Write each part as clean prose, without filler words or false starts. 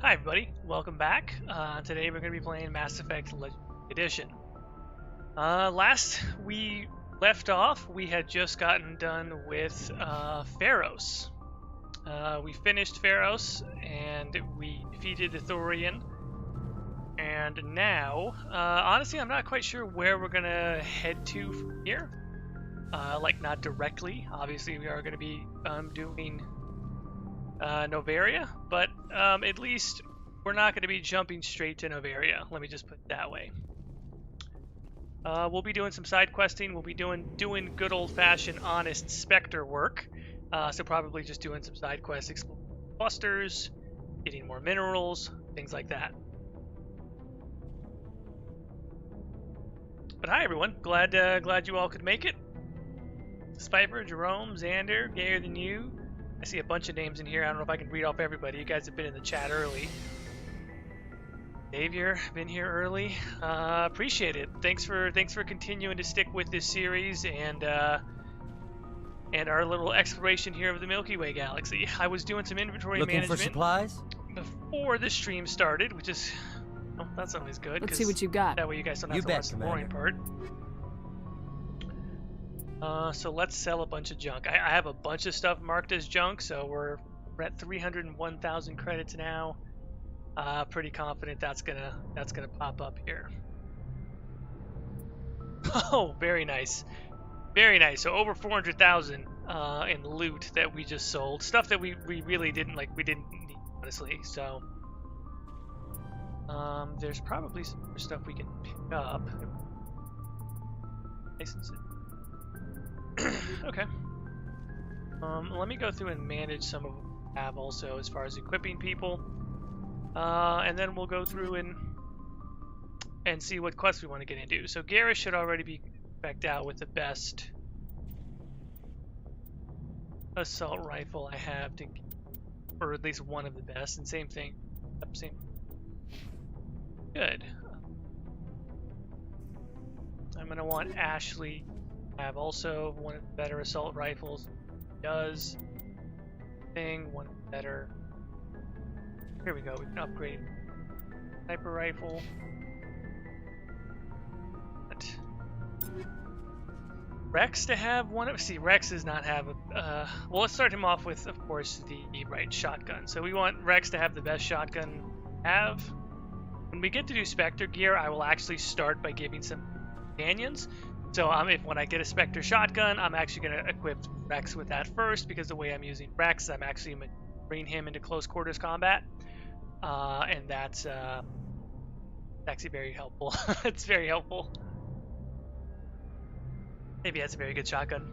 Hi everybody, welcome back. Today we're going to be playing Mass Effect Legendary Edition. Last we left off, we had just gotten done with Pharos. We finished Pharos and we defeated the Thorian. And now, honestly, I'm not quite sure where we're going to head to from here. Like, not directly. Obviously, we are going to be doing Novaria, but at least we're not going to be jumping straight to Novaria. Let me just put it that way. We'll be doing some side questing. We'll be doing good old-fashioned honest Spectre work. So probably just doing some side quests, exploring clusters, getting more minerals, things like that. But hi everyone, glad you all could make it. Spiper, Jerome, Xander, Gayer Than You. I see a bunch of names in here. I don't know if I can read off everybody. You guys have been in the chat early. Xavier, been here early. Appreciate it. Thanks for continuing to stick with this series and our little exploration here of the Milky Way galaxy. I was doing some inventory Looking management for supplies? before the stream started, which is that's always good. Let's see what you got. That way you guys don't have to watch the boring part. So let's sell a bunch of junk. I have a bunch of stuff marked as junk, so we're at 301,000 credits now. Pretty confident that's gonna pop up here. Oh, very nice, very nice. So over 400,000 in loot that we just sold. Stuff that we really didn't need, honestly. So there's probably some more stuff we can pick up. License it. Okay. Let me go through and manage some of what we have also as far as equipping people. And then we'll go through and see what quests we want to get into. So Garrus should already be specced out with the best assault rifle I have to, or at least one of the best, and same thing. Same. Good. I'm gonna want Ashley have also one of the better assault rifles. Does thing one better. Here we go. We can upgrade sniper rifle. But Rex to have one of. See, Rex does not have a. Well, let's start him off with, of course, the right shotgun. So we want Rex to have the best shotgun we have. When we get to do Spectre gear, I will actually start by giving some companions. So when I get a Spectre shotgun, I'm actually going to equip Rex with that first, because the way I'm using Rex, I'm actually going to bring him into close quarters combat, and that's actually very helpful. It's very helpful. Maybe that's a very good shotgun.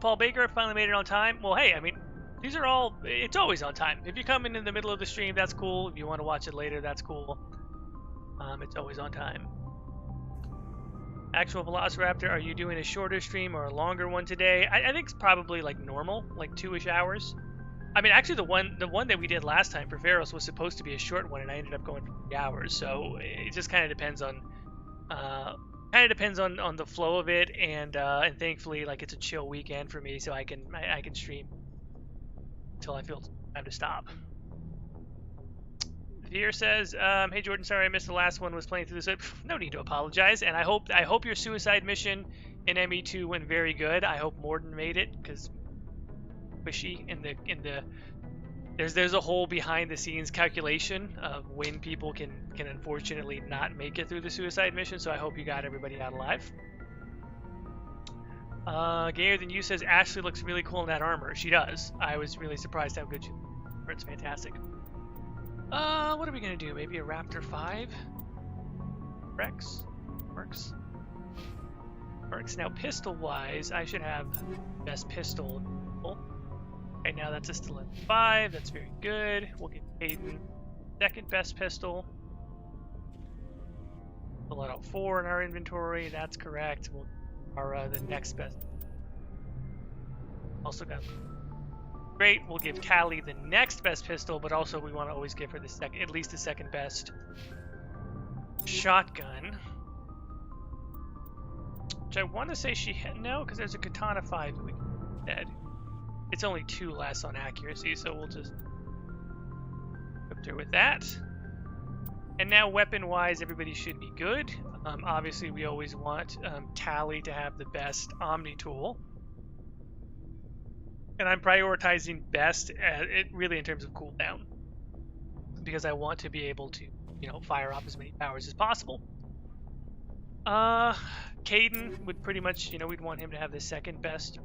Paul Baker finally made it on time. Well, hey, I mean, these are all, it's always on time. If you come in the middle of the stream, that's cool. If you want to watch it later, that's cool. It's always on time. Actual Velociraptor, are you doing a shorter stream or a longer one today? I think it's probably like normal, like 2-ish hours. I mean, actually, the one that we did last time for Pharos was supposed to be a short one, and I ended up going for 3 hours. So it just kind of depends on the flow of it, and thankfully, like, it's a chill weekend for me, so I can stream until I feel time to stop. Veer says, hey Jordan, sorry I missed the last one, was playing through this. No need to apologize, and I hope your suicide mission in ME2 went very good. I hope Morden made it, because squishy in the there's a whole behind the scenes calculation of when people can unfortunately not make it through the suicide mission, so I hope you got everybody out alive. Gayer Than You says Ashley looks really cool in that armor. She does. I was really surprised how good she looked. It's fantastic. What are we gonna do? Maybe a Raptor 5? Rex? Works. Works. Now, pistol-wise, I should have best pistol. Right now, that's a still at 5. That's very good. We'll get Hayden second best pistol. We'll let out 4 in our inventory. That's correct. We'll the next best. Also got. Great, we'll give Callie the next best pistol, but also we want to always give her the at least the second best shotgun. Which I want to say she no, because there's a Katana 5 that we can dead. It's only 2 less on accuracy, so we'll just Chapter with that. And now weapon-wise, everybody should be good. Obviously, we always want Tally to have the best Omni tool. And I'm prioritizing best really in terms of cooldown, because I want to be able to, fire off as many powers as possible. Caden would pretty much, we'd want him to have the second best.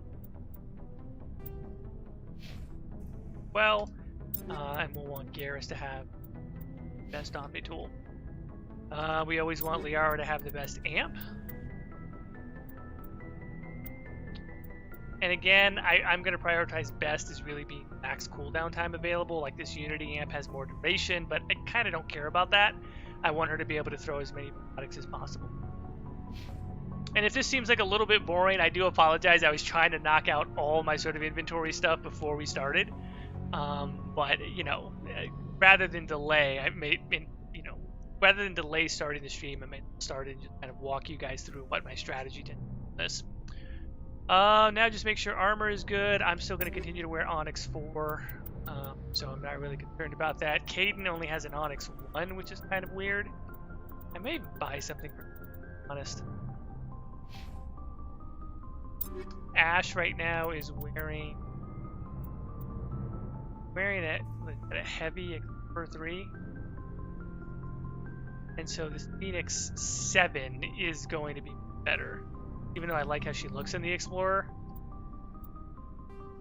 Well, and we'll want Garrus to have the best Omni tool. We always want Liara to have the best amp. And again, I'm going to prioritize best as really being max cooldown time available. Like this Unity amp has more duration, but I kind of don't care about that. I want her to be able to throw as many products as possible. And if this seems like a little bit boring, I do apologize. I was trying to knock out all my sort of inventory stuff before we started. But, rather than delay, rather than delay starting the stream, I might start and just kind of walk you guys through what my strategy did on this. Now just make sure armor is good. I'm still going to continue to wear Onyx 4, so I'm not really concerned about that. Caden only has an Onyx 1, which is kind of weird. I may buy something, to be honest. Ash right now is wearing a heavy Explorer 3. And so this Phoenix 7 is going to be better. Even though I like how she looks in the Explorer.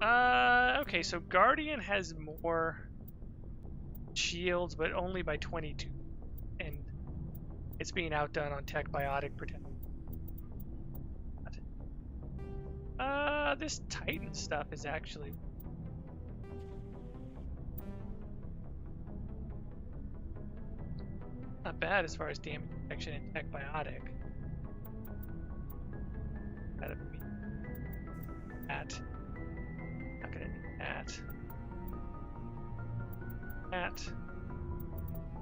Okay, so Guardian has more shields, but only by 22. And it's being outdone on Tech Biotic Protection. This Titan stuff is actually... not bad as far as damage protection and Tech Biotic. Not gonna need that.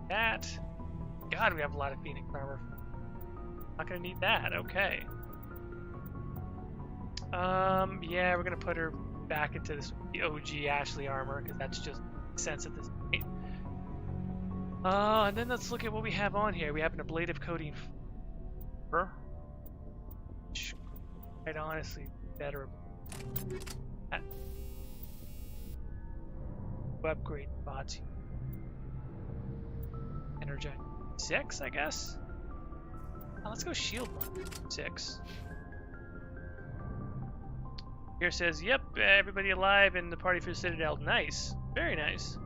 That. God, we have a lot of Phoenix armor. Not gonna need that. Okay. Yeah, we're gonna put her back into the OG Ashley armor because that's just makes sense at this point. And then let's look at what we have on here. We have an ablative coating 4. Which, quite honestly, better. Upgrade spots. Energize 6, I guess. Let's go shield 6. Here says, yep, everybody alive in the party for Citadel. Nice. Very nice.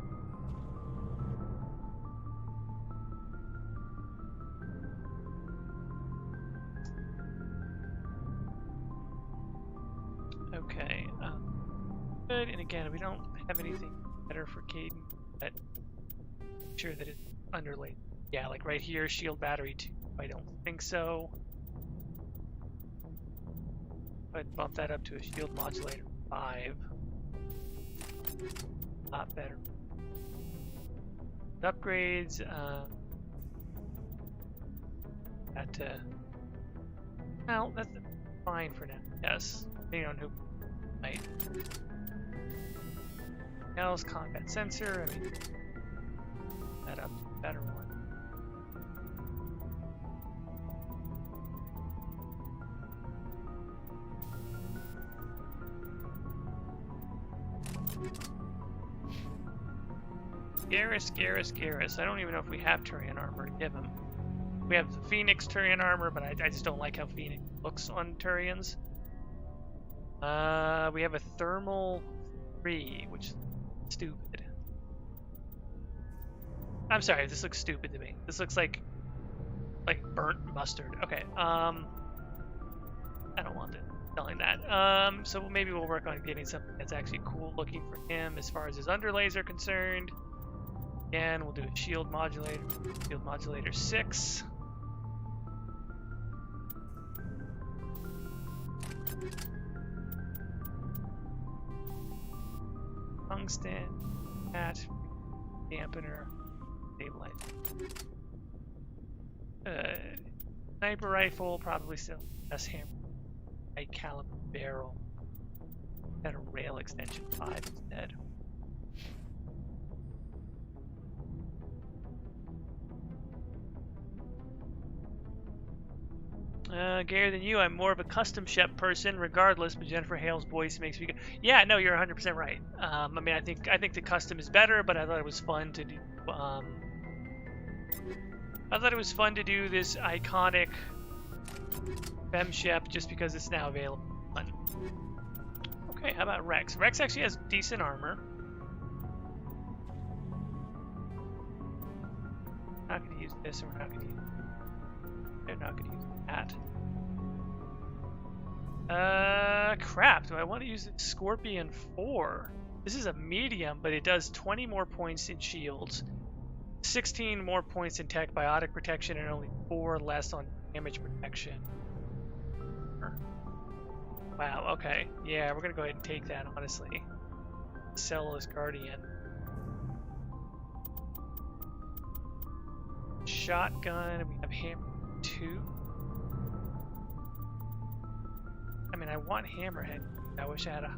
Okay. Good. And again, we don't have anything better for Caden, but I'm sure that it's underlaid. Yeah, like right here, shield battery 2. I don't think so. I'd bump that up to a shield modulator 5. A lot better. Upgrades, well, that's fine for now. Yes, depending on who might. Else, combat sensor. I mean, that up to a better one. Garrus. I don't even know if we have Turian armor to give him. We have the Phoenix Turian armor, but I just don't like how Phoenix looks on Turians. We have a Thermal 3, which is stupid. I'm sorry, this looks stupid to me. This looks like burnt mustard. Okay, I don't want it. Telling that. So maybe we'll work on getting something that's actually cool looking for him as far as his underlays are concerned. Again, we'll do a shield modulator 6. Tungsten, that, dampener, stabilizer. Sniper rifle, probably still best hammer. High caliber barrel. And a rail extension 5 instead. Gayer than you, I'm more of a custom shep person, regardless. But Jennifer Hale's voice makes me go. Yeah, no, you're 100% right. I mean, I think the custom is better, but I thought it was fun to do. I thought it was fun to do this iconic fem shep just because it's now available. Fun. Okay, how about Rex? Rex actually has decent armor. Not gonna use this, and we're not gonna use. They're not gonna use that. Crap. Do I want to use the Scorpion 4? This is a medium, but it does 20 more points in shields, 16 more points in tech biotic protection, and only 4 less on damage protection. Wow, okay. Yeah, we're gonna go ahead and take that, honestly. Cellulose Guardian. Shotgun, we have Hammer 2. I mean, I want Hammerhead. I wish I had a...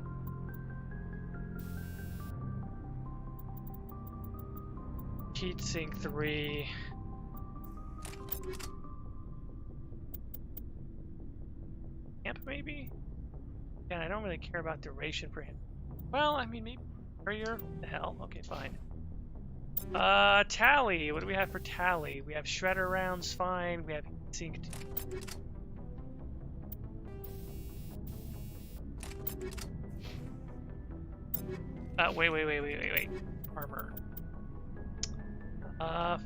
Heat Sink 3. Camp, maybe? Yeah, I don't really care about duration for him. Well, I mean, maybe Warrior? What the hell? Okay, fine. Tally. What do we have for Tally? We have Shredder rounds, fine. We have Sink. Wait. Armor.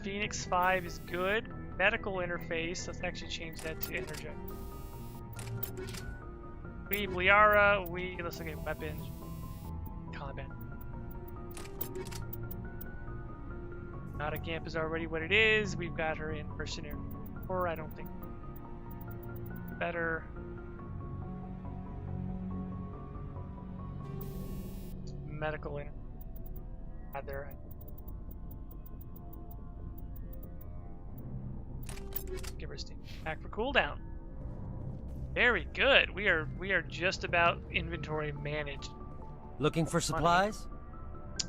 Phoenix 5 is good. Medical interface. Let's actually change that to Energize. Liara. Let's look at weapons. Combat. Nodacrux is already what it is. We've got her in Mercenary 4. I don't think better. Medical in other. Give her steam back for cooldown. Very good. We are just about inventory managed. Looking for supplies?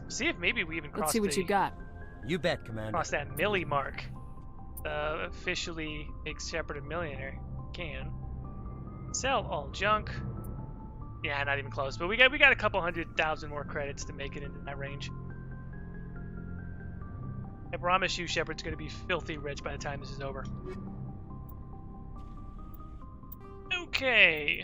See if maybe we even crossed. Let's see what you got. You bet, Commander. Cross that milli mark. Officially makes Shepard a millionaire. Can sell all junk. Yeah, not even close. But we got a couple 100,000 more credits to make it into that range. I promise you, Shepard's going to be filthy rich by the time this is over. Okay.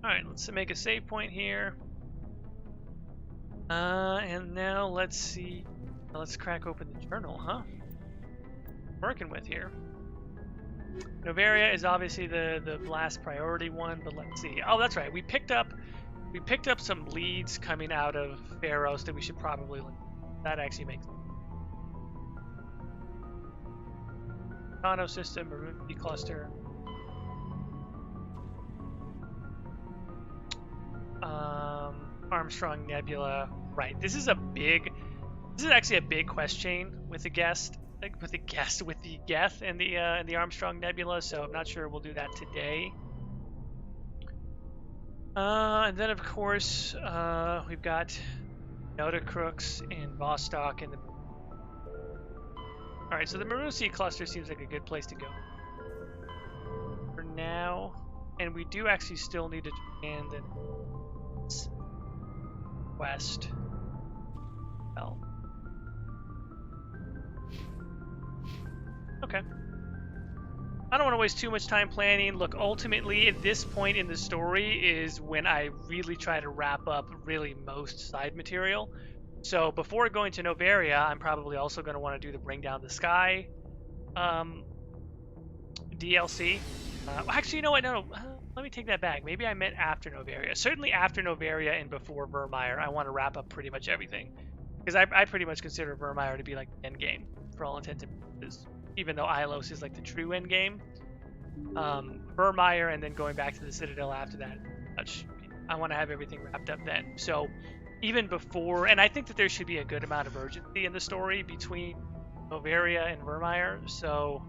Alright, let's make a save point here. And now let's see. Let's crack open the journal, huh? Working with here. Novaria is obviously the last priority one, but let's see. Oh, that's right. We picked up some leads coming out of Pharos that we should probably look at. That actually makes sense. Tono system, Maroon Sea cluster. Armstrong Nebula. Right. This is actually a big quest chain with the guest. With the Geth and the Armstrong Nebula, so I'm not sure we'll do that today. And then of course we've got Nodacrux and Vostok and the. All right, so the Maroon Sea cluster seems like a good place to go for now, and we do actually still need to expand the quest. Well. Okay. I don't want to waste too much time planning. Look, ultimately, at this point in the story is when I really try to wrap up really most side material. So before going to Novaria, I'm probably also going to want to do the Bring Down the Sky DLC. Actually, you know what? No, let me take that back. Maybe I meant after Novaria. Certainly after Novaria and before Vermeer, I want to wrap up pretty much everything. Because I pretty much consider Vermeer to be like the end game for all intents and purposes. Even though Ilos is like the true end game. Vermeer and then going back to the Citadel after that. I want to have everything wrapped up then. So even before, and I think that there should be a good amount of urgency in the story between Novaria and Vermeer. So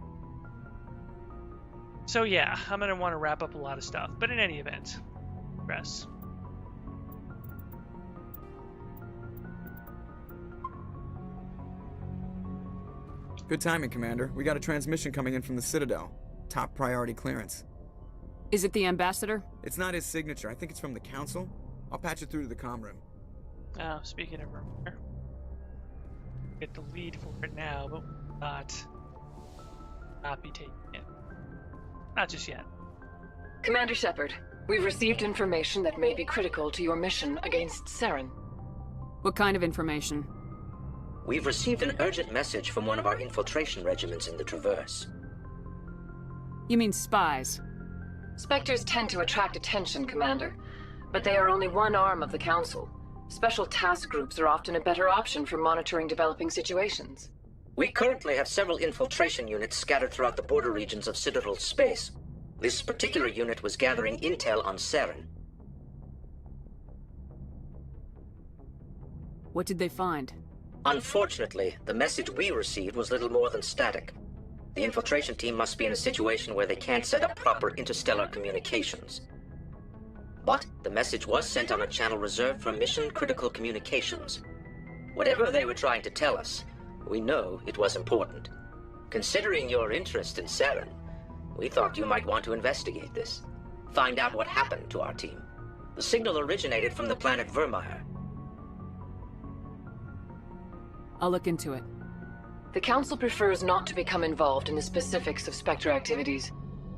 So yeah, I'm gonna want to wrap up a lot of stuff. But in any event, press. Good timing, Commander. We got a transmission coming in from the Citadel. Top priority clearance. Is it the ambassador? It's not his signature. I think it's from the Council. I'll patch it through to the comm room. Speaking of rumor, get the lead for it now, but not be taking it. Not just yet. Commander Shepard, we've received information that may be critical to your mission against Saren. What kind of information? We've received an urgent message from one of our infiltration regiments in the Traverse. You mean spies? Spectres tend to attract attention, Commander, but they are only one arm of the Council. Special task groups are often a better option for monitoring developing situations. We currently have several infiltration units scattered throughout the border regions of Citadel space. This particular unit was gathering intel on Saren. What did they find? Unfortunately, the message we received was little more than static. The infiltration team must be in a situation where they can't set up proper interstellar communications. But the message was sent on a channel reserved for mission-critical communications. Whatever they were trying to tell us, we know it was important. Considering your interest in Saren, we thought you might want to investigate this. Find out what happened to our team. The signal originated from the planet Vermeer. I'll look into it. The Council prefers not to become involved in the specifics of Spectre activities.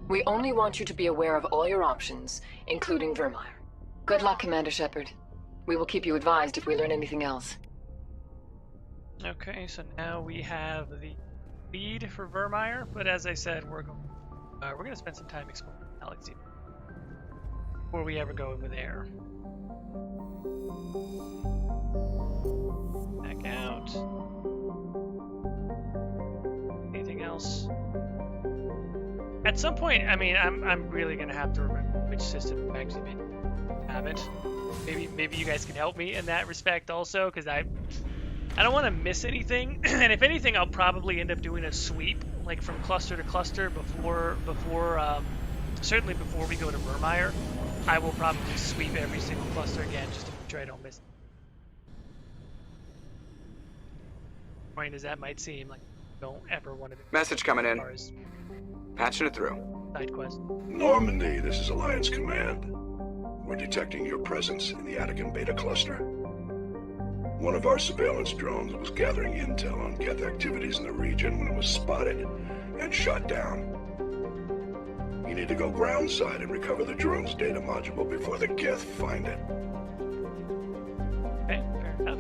We only want you to be aware of all your options, including Vermeer. Good luck, Commander Shepard. We will keep you advised if we learn anything else. Okay, so now we have the lead for Vermeer, but as I said, we're going to spend some time exploring the galaxy before we ever go over there. Back out. Anything else? At some point, I mean, I'm really gonna have to remember which system I actually have it. Maybe you guys can help me in that respect also, because I don't want to miss anything. And if anything, I'll probably end up doing a sweep, like from cluster to cluster certainly before we go to Vermeer. I will probably sweep every single cluster again just to make sure I don't miss. Point as that might seem, like don't ever want to. Message coming in. Patching it through. Side quest. Normandy, this is Alliance Command. We're detecting your presence in the Attican Beta Cluster. One of our surveillance drones was gathering intel on Geth activities in the region when it was spotted and shot down. You need to go groundside and recover the drone's data module before the Geth find it. Okay, fair enough.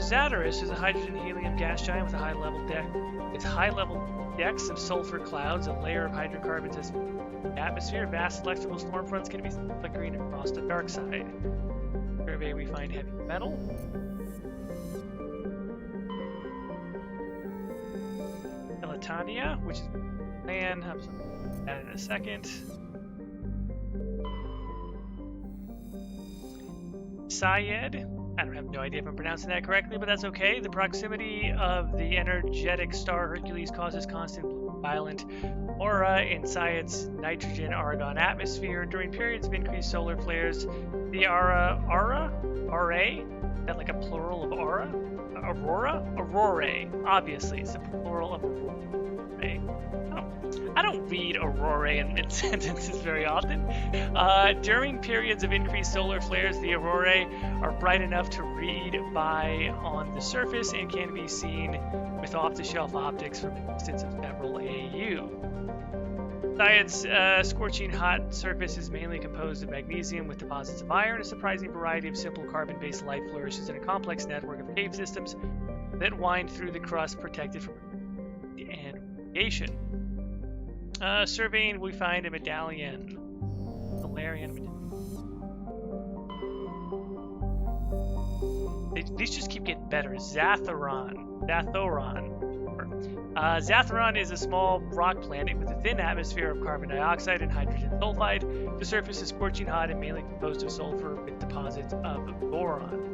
Zatarus is a hydrogen-helium gas giant with a high-level deck. Its high-level decks of sulfur clouds, a layer of hydrocarbons as atmosphere, vast electrical storm fronts can be flickering across the dark side. Survey, we find heavy metal. Elatania, which is man. I'll that in a second. Syed. I have no idea if I'm pronouncing that correctly, but that's okay. The proximity of the energetic star Hercules causes constant violent aura in Syed's nitrogen-argon atmosphere. During periods of increased solar flares, the Ra? Is that like a plural of aura? Aurora? Aurorae. Obviously, it's a plural of aurora. I don't read aurorae in sentences very often. During periods of increased solar flares, the aurorae are bright enough to read by on the surface and can be seen with off-the-shelf optics from a distance of several AU. Syed's scorching hot surface is mainly composed of magnesium with deposits of iron. A surprising variety of simple carbon-based life flourishes in a complex network of cave systems that wind through the crust protected from and radiation. Surveying, we find a medallion. Valerian medallion. These just keep getting better. Zathoron. Zathoron is a small rock planet with a thin atmosphere of carbon dioxide and hydrogen sulfide. The surface is scorching hot and mainly composed of sulfur with deposits of boron.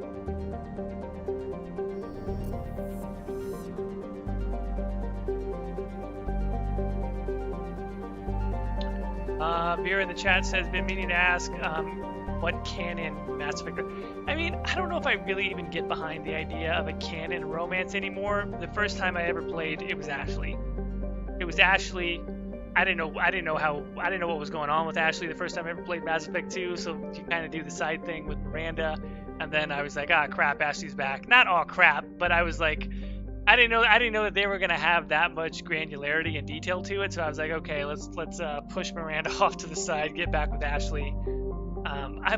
Vera in the chat says, been meaning to ask, what canon Mass Effect? I mean, I don't know if I really even get behind the idea of a canon romance anymore. The first time I ever played, it was Ashley. It was Ashley. I didn't know what was going on with Ashley the first time I ever played Mass Effect 2. So you kind of do the side thing with Miranda, and then I was like, ah, crap, Ashley's back. Not all crap, but I was like, I didn't know that they were gonna have that much granularity and detail to it. So I was like, okay, let's push Miranda off to the side, get back with Ashley.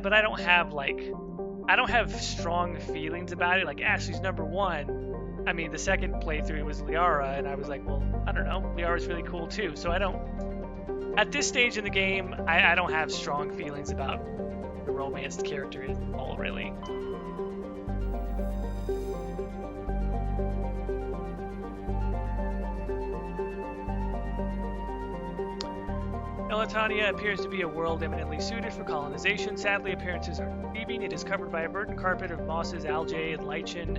But I don't have strong feelings about it. Like Ashley's number one. I mean, the second playthrough was Liara, and I was like, well, I don't know, Liara's really cool too. So I don't. At this stage in the game, I don't have strong feelings about the romanced character at all, really. Elitania appears to be a world eminently suited for colonization. Sadly, appearances are deceiving. It is covered by a verdant carpet of mosses, algae, and lichen,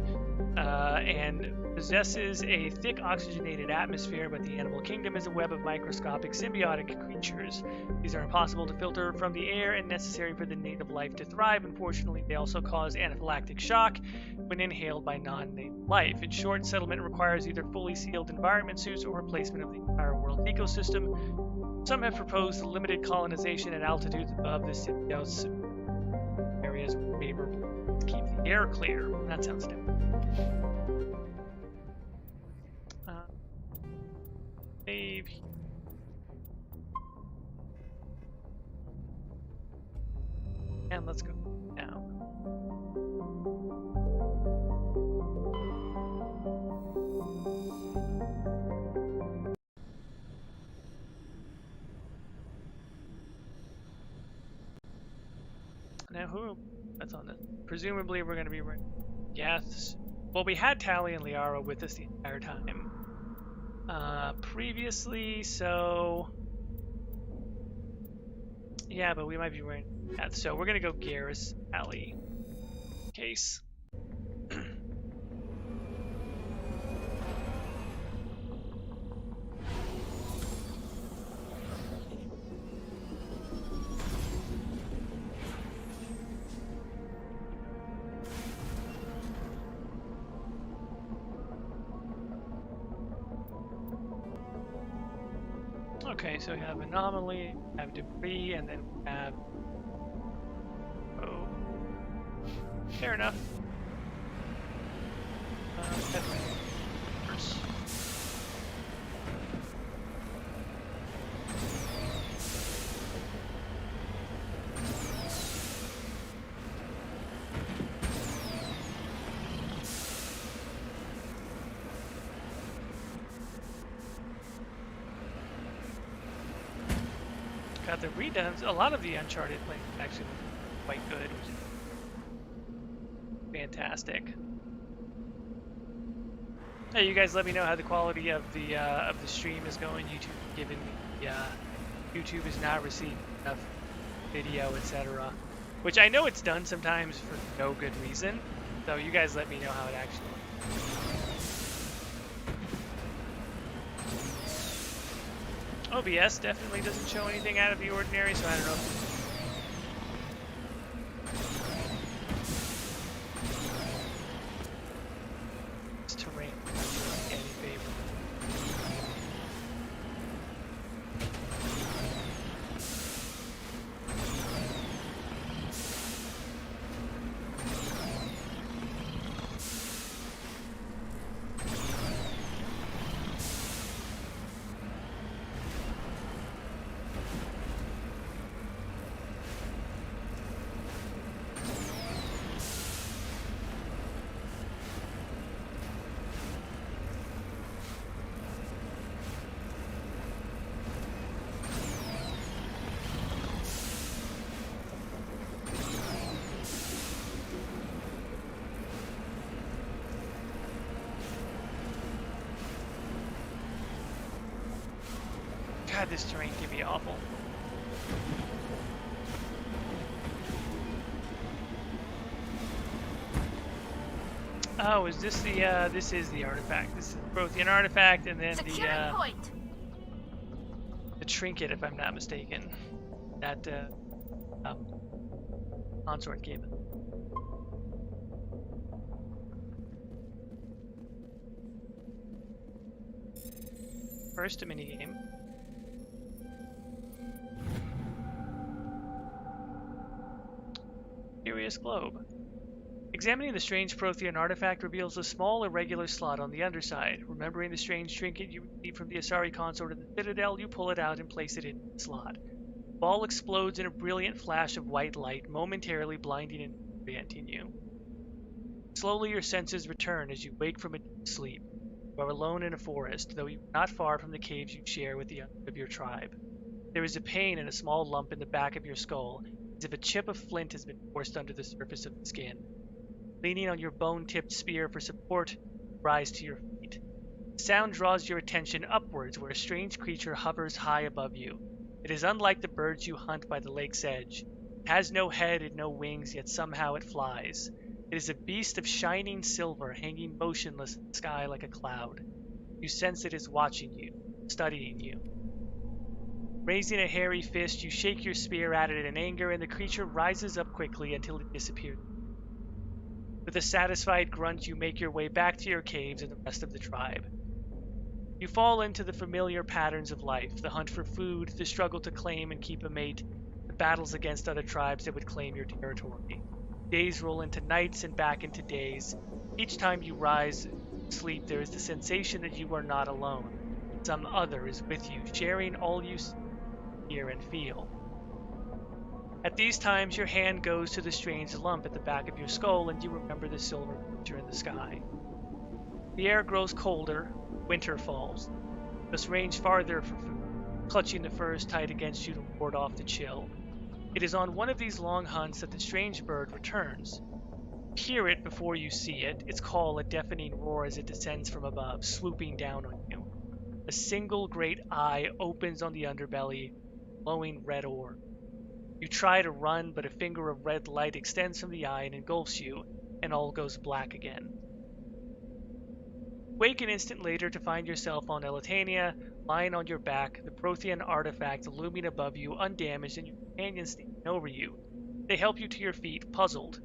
and possesses a thick oxygenated atmosphere, but the animal kingdom is a web of microscopic symbiotic creatures. These are impossible to filter from the air and necessary for the native life to thrive. Unfortunately, they also cause anaphylactic shock when inhaled by non-native life. In short, settlement requires either fully sealed environment suits or replacement of the entire world ecosystem. Some have proposed limited colonization at altitudes above the symbiotes areas favorable to keep the air clear. That sounds different. Save. And let's go down. Now who? That's on this. Presumably we're going to be running. Yes. Well, we had Tali and Liara with us the entire time. Previously, so yeah, but we might be wearing that. So we're gonna go Garrus Alley case. Okay, so we have anomaly, we have debris, and then we have. Oh. Fair enough. First. The redone, a lot of the Uncharted plays actually look quite good, which is fantastic. Hey, you guys, let me know how the quality of the stream is going. YouTube, given YouTube is not receiving enough video, etc. Which I know it's done sometimes for no good reason. So you guys, let me know how it actually. OBS definitely doesn't show anything out of the ordinary, so I don't know if this terrain doesn't do any favor. God, this terrain can be awful. Oh, is this the, this is the artifact. This is both an artifact and then the trinket, if I'm not mistaken. that consort gave us. First, a minigame. Curious globe. Examining the strange Prothean artifact reveals a small irregular slot on the underside. Remembering the strange trinket you received from the Asari consort in the Citadel, you pull it out and place it in the slot. The ball explodes in a brilliant flash of white light, momentarily blinding and orienting you. Slowly your senses return as you wake from a deep sleep. You are alone in a forest, though you are not far from the caves you share with the others of your tribe. There is a pain and a small lump in the back of your skull, as if a chip of flint has been forced under the surface of the skin. Leaning on your bone-tipped spear for support, you rise to your feet. The sound draws your attention upwards, where a strange creature hovers high above you. It is unlike the birds you hunt by the lake's edge. It has no head and no wings, yet somehow it flies. It is a beast of shining silver, hanging motionless in the sky like a cloud. You sense it is watching you, studying you. Raising a hairy fist, you shake your spear at it in anger, and the creature rises up quickly until it disappears. With a satisfied grunt, you make your way back to your caves and the rest of the tribe. You fall into the familiar patterns of life, the hunt for food, the struggle to claim and keep a mate, the battles against other tribes that would claim your territory. Days roll into nights and back into days. Each time you rise and sleep, there is the sensation that you are not alone. Some other is with you, sharing all you hear and feel. At these times, your hand goes to the strange lump at the back of your skull, and you remember the silver creature in the sky. The air grows colder, winter falls. You must range farther for food, clutching the furs tight against you to ward off the chill. It is on one of these long hunts that the strange bird returns. You hear it before you see it, its call a deafening roar as it descends from above, swooping down on you. A single great eye opens on the underbelly, glowing red orb. You try to run, but a finger of red light extends from the eye and engulfs you, and all goes black again. Wake an instant later to find yourself on Elitania, lying on your back, the Prothean artifact looming above you, undamaged, and your companions standing over you. They help you to your feet, puzzled.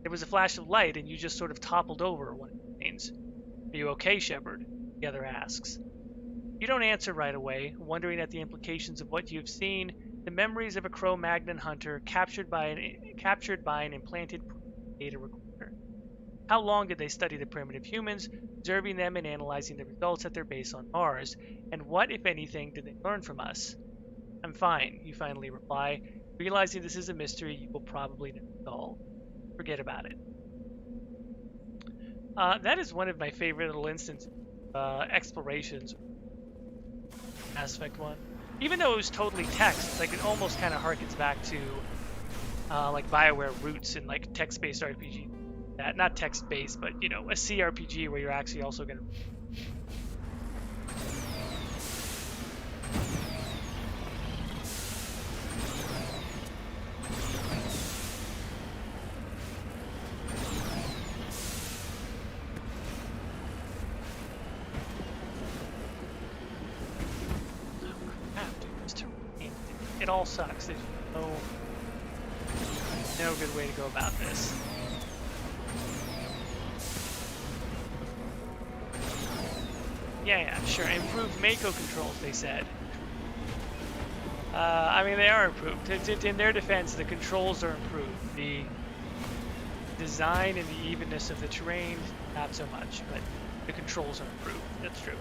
There was a flash of light, and you just sort of toppled over, one explains. Are you okay, Shepard? The other asks. You don't answer right away, wondering at the implications of what you've seen, the memories of a Cro-Magnon hunter captured by an implanted data recorder. How long did they study the primitive humans, observing them and analyzing the results at their base on Mars? And what, if anything, did they learn from us? I'm fine, you finally reply, realizing this is a mystery you will probably never solve. Forget about it. That is one of my favorite little instances, explorations. Aspect 1. Even though it was totally text, it's like it almost kind of harkens back to like BioWare roots in like text-based RPG. Not text-based, but you know, a CRPG where you're actually also going to. It all sucks. There's no good way to go about this. Yeah, sure. Improved Mako controls, they said. I mean, they are improved. In their defense, the controls are improved. The design and the evenness of the terrain, not so much, but the controls are improved. That's true.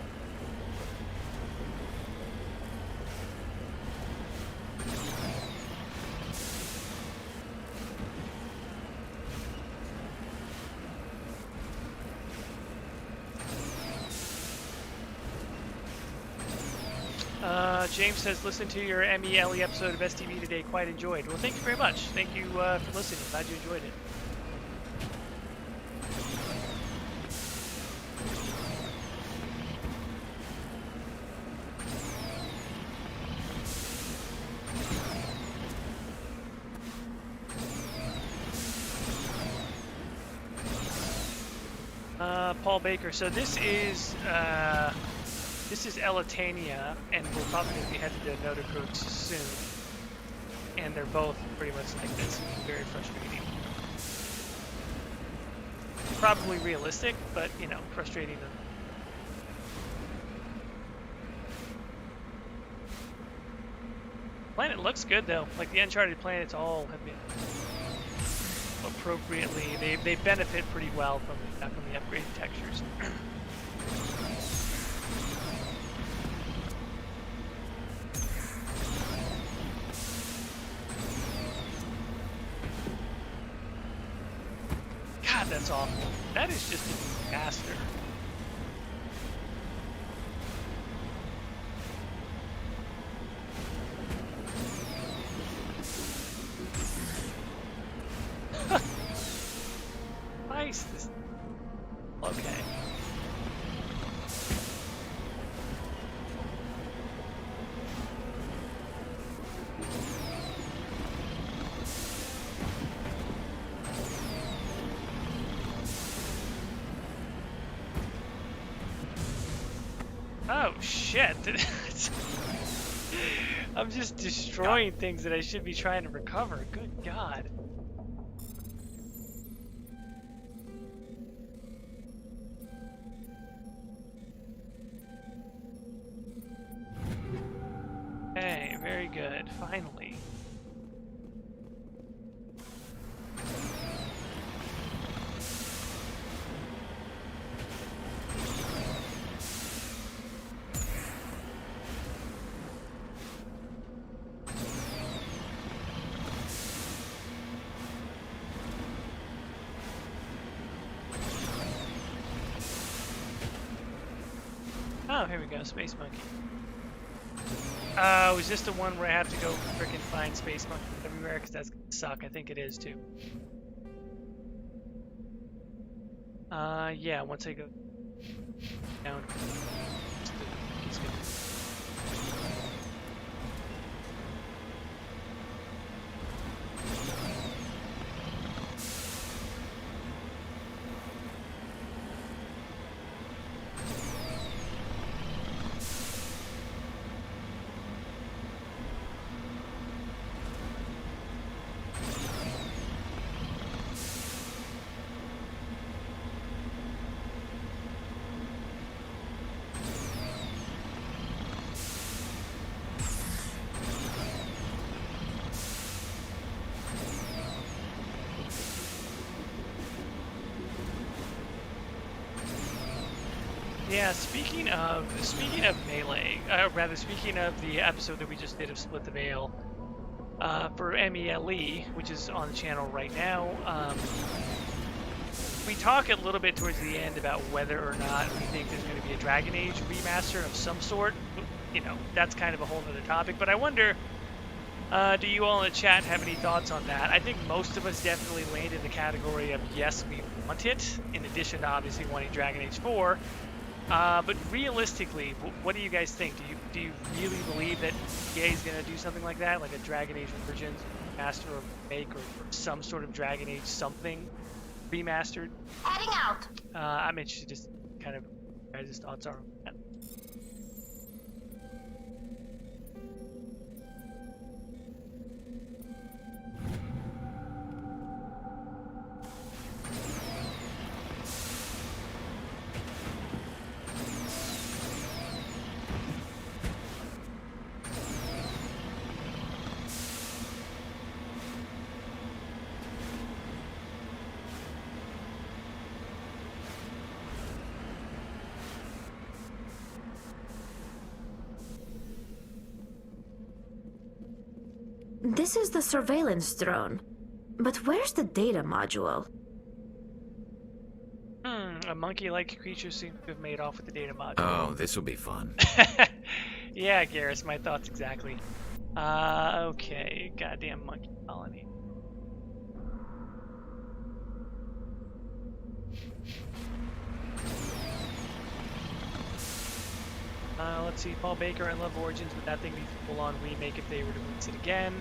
James says, listen to your MELE episode of STV today, quite enjoyed. Well, thank you very much. Thank you for listening. Glad you enjoyed it. Paul Baker. So this is Elitania, and we'll probably be headed to Nodacrux soon. and they're both pretty much like this. Very frustrating. Probably realistic, but you know, frustrating. Planet looks good though. Like the Uncharted planets all have been appropriately. They benefit pretty well from the upgraded textures. God, that's awful. That is just a disaster. Nice. Okay. Oh shit. I'm just destroying things that I should be trying to recover. Good God. Okay, very good. Finally. Oh, here we go, Space Monkey. Is this the one where I have to go frickin' find Space Monkey everywhere? Because that's gonna suck. I think it is too. Yeah, once I go down. Yeah, speaking of Melee, rather speaking of the episode that we just did of Split the Veil, for MELE, which is on the channel right now, we talk a little bit towards the end about whether or not we think there's going to be a Dragon Age remaster of some sort. You know, that's kind of a whole other topic, but I wonder, do you all in the chat have any thoughts on that? I think most of us definitely land in the category of yes, we want it, in addition to obviously wanting Dragon Age 4. But realistically, what do you guys think? Do you really believe that EA is going to do something like that, like a Dragon Age Origins remaster or remake, or some sort of Dragon Age something remastered? Heading out. I'm interested to kind of what guys' thoughts are on that. This is the surveillance drone. But where's the data module? A monkey-like creature seems to have made off with the data module. Oh, this will be fun. Yeah, Garrus, my thoughts exactly. Okay, goddamn monkey colony. Let's see, Paul Baker, I love Origins, but that thing needs a full-on remake if they were to release it again.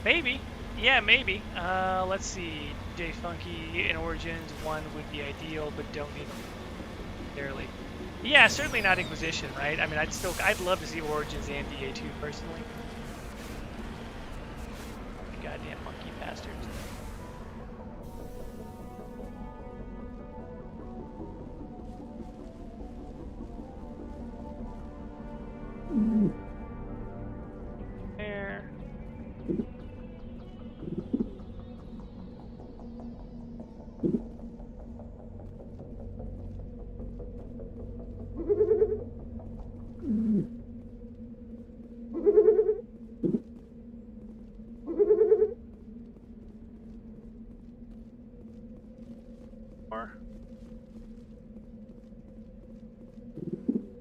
Maybe. Yeah, maybe. Let's see, J Funky in Origins 1 would be ideal, but don't need it necessarily. Yeah, certainly not Inquisition, right? I mean, I'd love to see Origins and DA2 personally. Damn monkey bastards. There.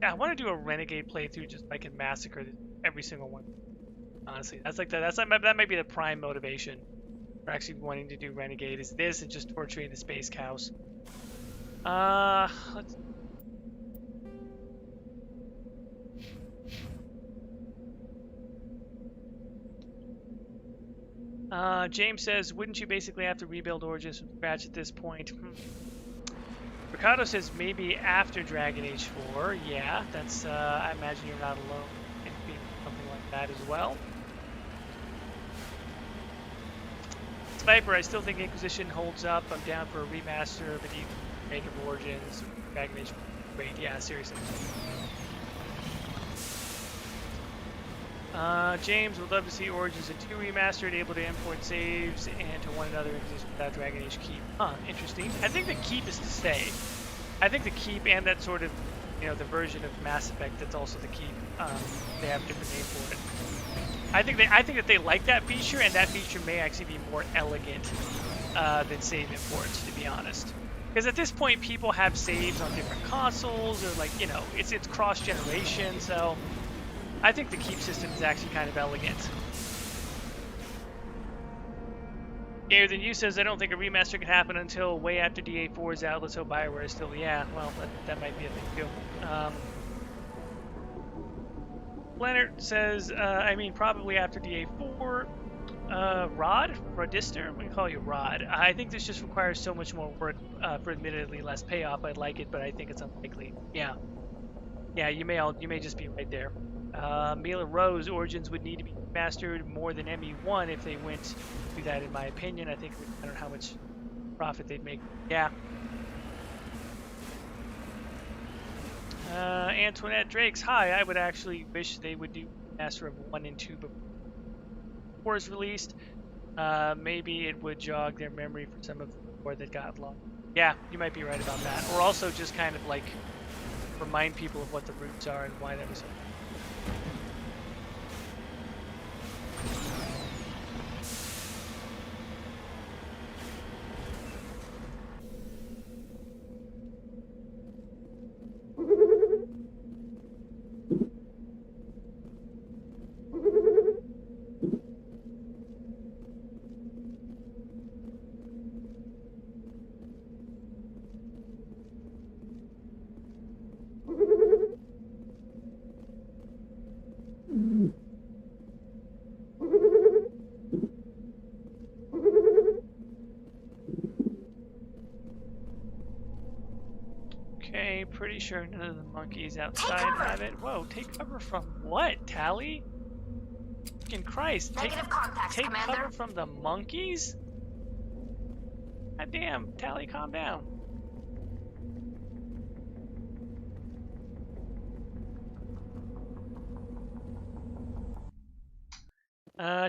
Yeah, I want to do a renegade playthrough just so I can massacre every single one. Honestly, that's like that might be the prime motivation for actually wanting to do renegade. Is this and just torturing the space cows? Let's. James says, wouldn't you basically have to rebuild Origins from scratch at this point? Ricardo says maybe after Dragon Age 4. Yeah, that's, I imagine you're not alone in being something like that as well. Sniper, I still think Inquisition holds up. I'm down for a remaster of Age of Origins, Dragon Age 4. Wait, yeah, seriously. James would love to see Origins in 2 remastered, able to import saves and to one another exist without Dragon Age Keep. Huh, interesting. I think the Keep is to stay. I think the Keep and that sort of, you know, the version of Mass Effect that's also the Keep. They have a different name for it. I think that they like that feature, and that feature may actually be more elegant than save imports, to be honest. Because at this point, people have saves on different consoles, or like, you know, it's cross-generation, so I think the keep system is actually kind of elegant. Gayer Than You says, I don't think a remaster can happen until way after DA4 is out. Let's hope Bioware is still, yeah, well, that might be a thing too. Leonard says, I mean, probably after DA4. Rodister? We call you Rod. I think this just requires so much more work for admittedly less payoff. I'd like it, but I think it's unlikely. Yeah. Yeah, you may just be right there. Mila Rose, Origins would need to be mastered more than ME1 if they went to do that, in my opinion. I think I don't know how much profit they'd make. Yeah. Antoinette Drakes, hi. I would actually wish they would do Master of 1 and 2 before 4 is released. Maybe it would jog their memory for some of the 4 that got lost. Yeah, you might be right about that. Or also just kind of like remind people of what the roots are and why that was. Pretty sure none of the monkeys outside have it. Whoa, take cover from what, Tally? Fucking Christ. Take cover from the monkeys? God damn, Tally, calm down.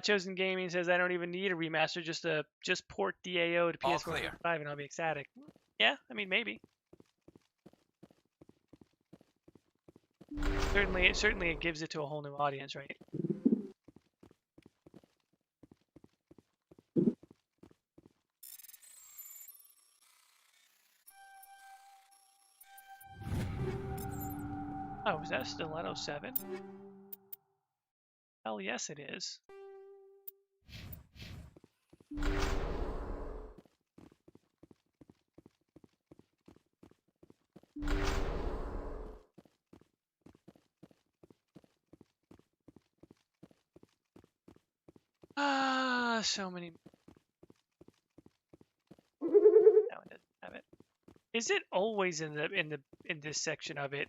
Chosen Gaming says I don't even need a remaster, just port DAO to PS4 5 and I'll be ecstatic. Yeah, I mean maybe. Certainly it gives it to a whole new audience, right? Oh, is that Stiletto 7? Hell yes it is. So many. No, it doesn't have it. Is it always in this section of it,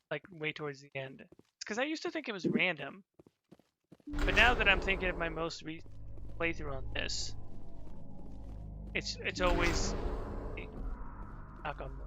like way towards the end? It's because I used to think it was random, but now that I'm thinking of my most recent playthrough on this. It's always knock on wood.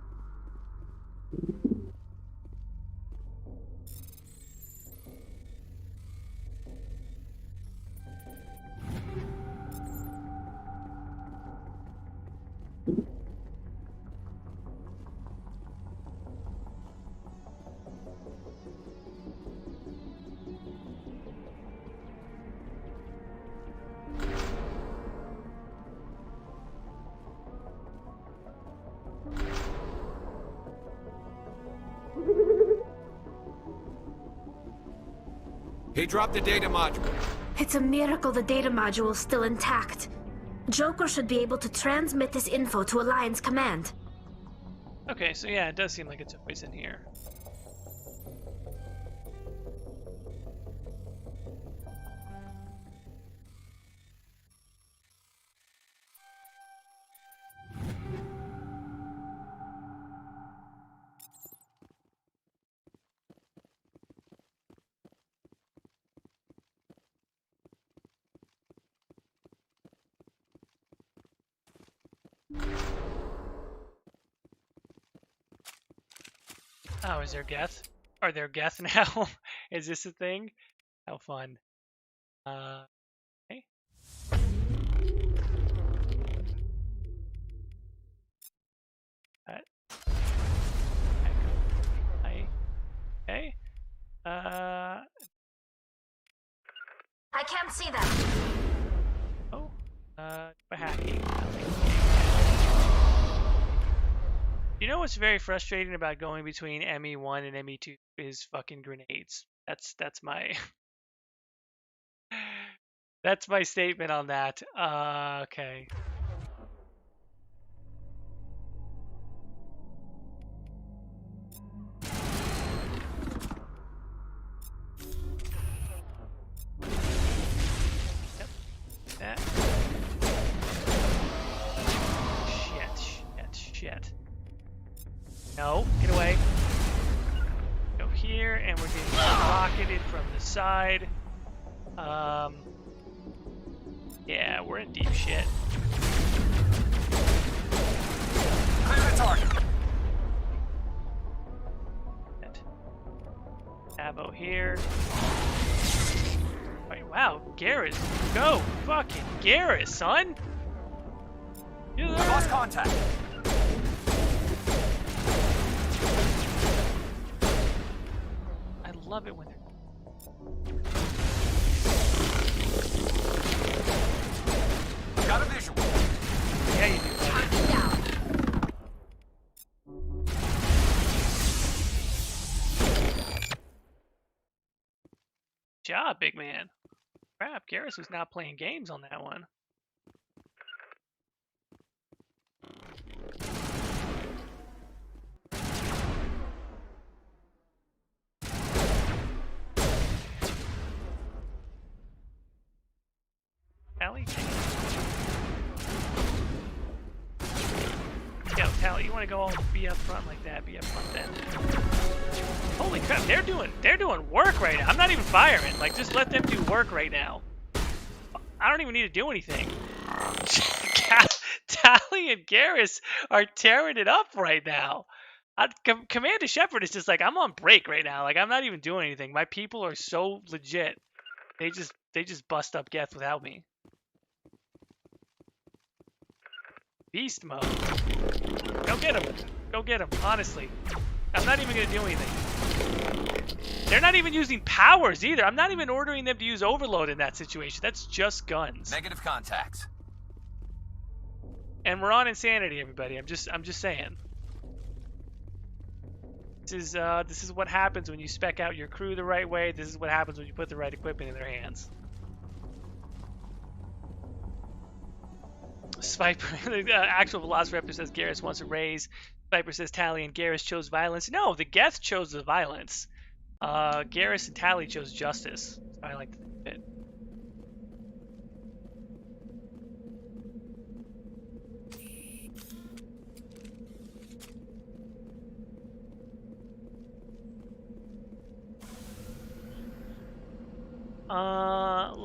He dropped the data module. It's a miracle the data module is still intact. Joker should be able to transmit this info to Alliance Command. Okay, so yeah, it does seem like it's always in here. Oh, is there Geth? Are there Geth now? Is this a thing? How fun. Okay. Okay. I can't see that. Oh. Hacking. You know what's very frustrating about going between ME1 and ME2 is fucking grenades. That's my that's my statement on that. Okay. Yep. That. Shit. No, get away. Go here, and we're getting rocketed from the side. Yeah, we're in deep shit. Clear the target. Avo here. Wait, wow, Garrus, go, fucking Garrus, son. Lost contact. I love it when they're... Got a visual. Yeah, you do. Good job, big man. Crap, Garrus was not playing games on that one. Tally? Yo, Tally, you want to go all be up front like that? Be up front then. Holy crap, they're doing work right now. I'm not even firing. Like, just let them do work right now. I don't even need to do anything. Tally and Garrus are tearing it up right now. Commander Shepard is just like, I'm on break right now. Like, I'm not even doing anything. My people are so legit. They just bust up Geth without me. Beast mode. Go get him. Go get him. Honestly. I'm not even going to do anything. They're not even using powers either. I'm not even ordering them to use overload in that situation. That's just guns. Negative contacts. And we're on insanity, everybody. I'm just saying. This is what happens when you spec out your crew the right way. This is what happens when you put the right equipment in their hands. Sniper, the actual Velociraptor says Garrus wants a raise. Sniper says Tally and Garrus chose violence. No, the Geth chose the violence. Garrus and Tally chose justice. I like to think of it.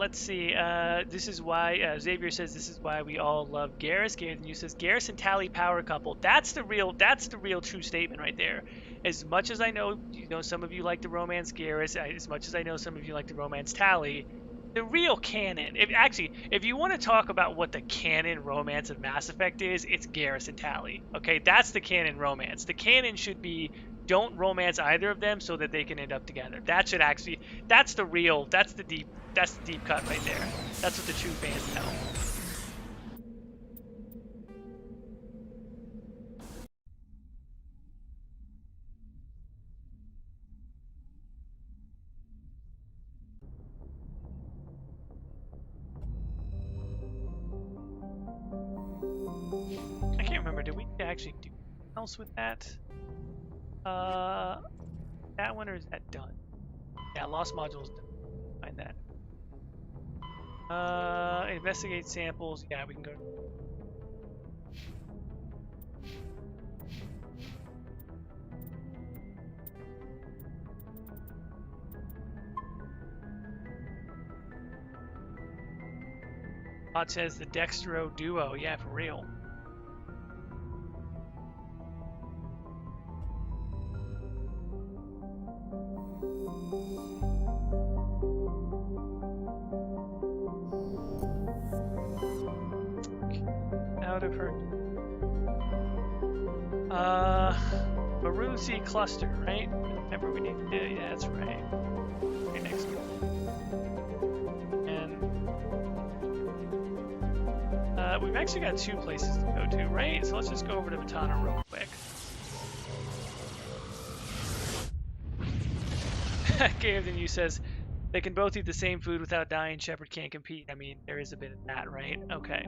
let's see. This is why Xavier says this is why we all love Garrus. Gareth and you says Garrus and Tally power couple. That's the real true statement right there. As much as I know, some of you like to romance Garrus, as much as I know some of you like to romance Tally, the real canon, if you want to talk about what the canon romance of Mass Effect is, it's Garrus and Tally. Okay, that's the canon romance. The canon should be don't romance either of them so that they can end up together. That should actually, that's the deep cut right there. That's what the true fans know. I can't remember, did we actually do anything else with that? That one, or is that done? Yeah, lost modules done. Find that. Investigate samples. Yeah, we can go. Bot says the Dextro duo. Yeah, for real. Out of her. Maroon Sea cluster, right? Remember we need to, yeah, that's right. Okay, next one. And we've actually got 2 places to go to, right? So let's just go over to Matana real quick. Gabe then you says they can both eat the same food without dying. Shepard can't compete. I mean, there is a bit of that, right? Okay.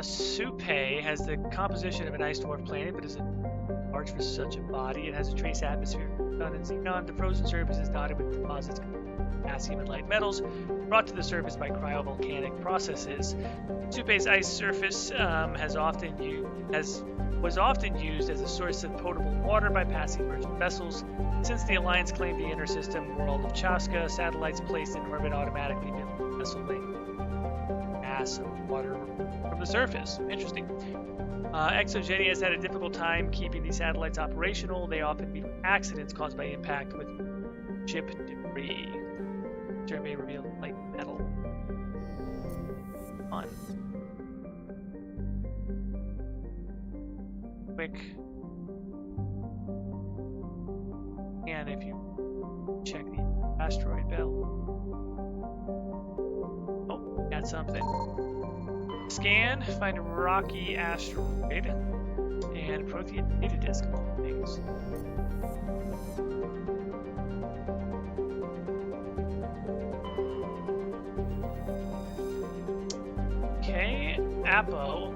Supe has the composition of an ice dwarf planet, but isn't large for such a body. It has a trace atmosphere of sun and xenon. The frozen surface is dotted with deposits of potassium and light metals brought to the surface by cryovolcanic processes. Supe's ice surface was often used as a source of potable water by passing merchant vessels. Since the Alliance claimed the inner system world of Chasca, satellites placed in orbit automatically build the vessel lake mass of water from the surface. Interesting. Exogeny has had a difficult time keeping these satellites operational. They often meet with accidents caused by impact with ship debris. Survey revealed light metal. Fun. Quick. And if you check the asteroid belt. Oh, got something. Scan, find a rocky asteroid, and Prothean data disk of all things. Okay, Apo.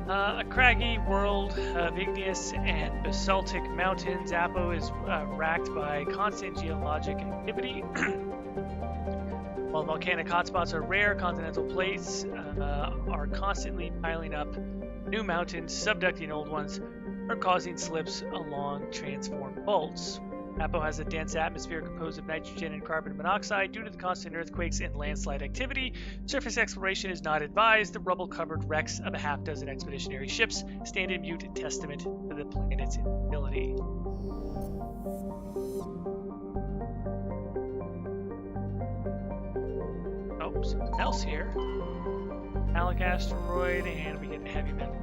A craggy world of igneous and basaltic mountains. Apo is racked by constant geologic activity. While volcanic hotspots are rare, continental plates are constantly piling up new mountains, subducting old ones, or causing slips along transformed bolts. Apo has a dense atmosphere composed of nitrogen and carbon monoxide. Due to the constant earthquakes and landslide activity, surface exploration is not advised. The rubble-covered wrecks of a half-dozen expeditionary ships stand in mute testament to the planet's instability. Oh, something else here. Metallic asteroid, and we get heavy metal.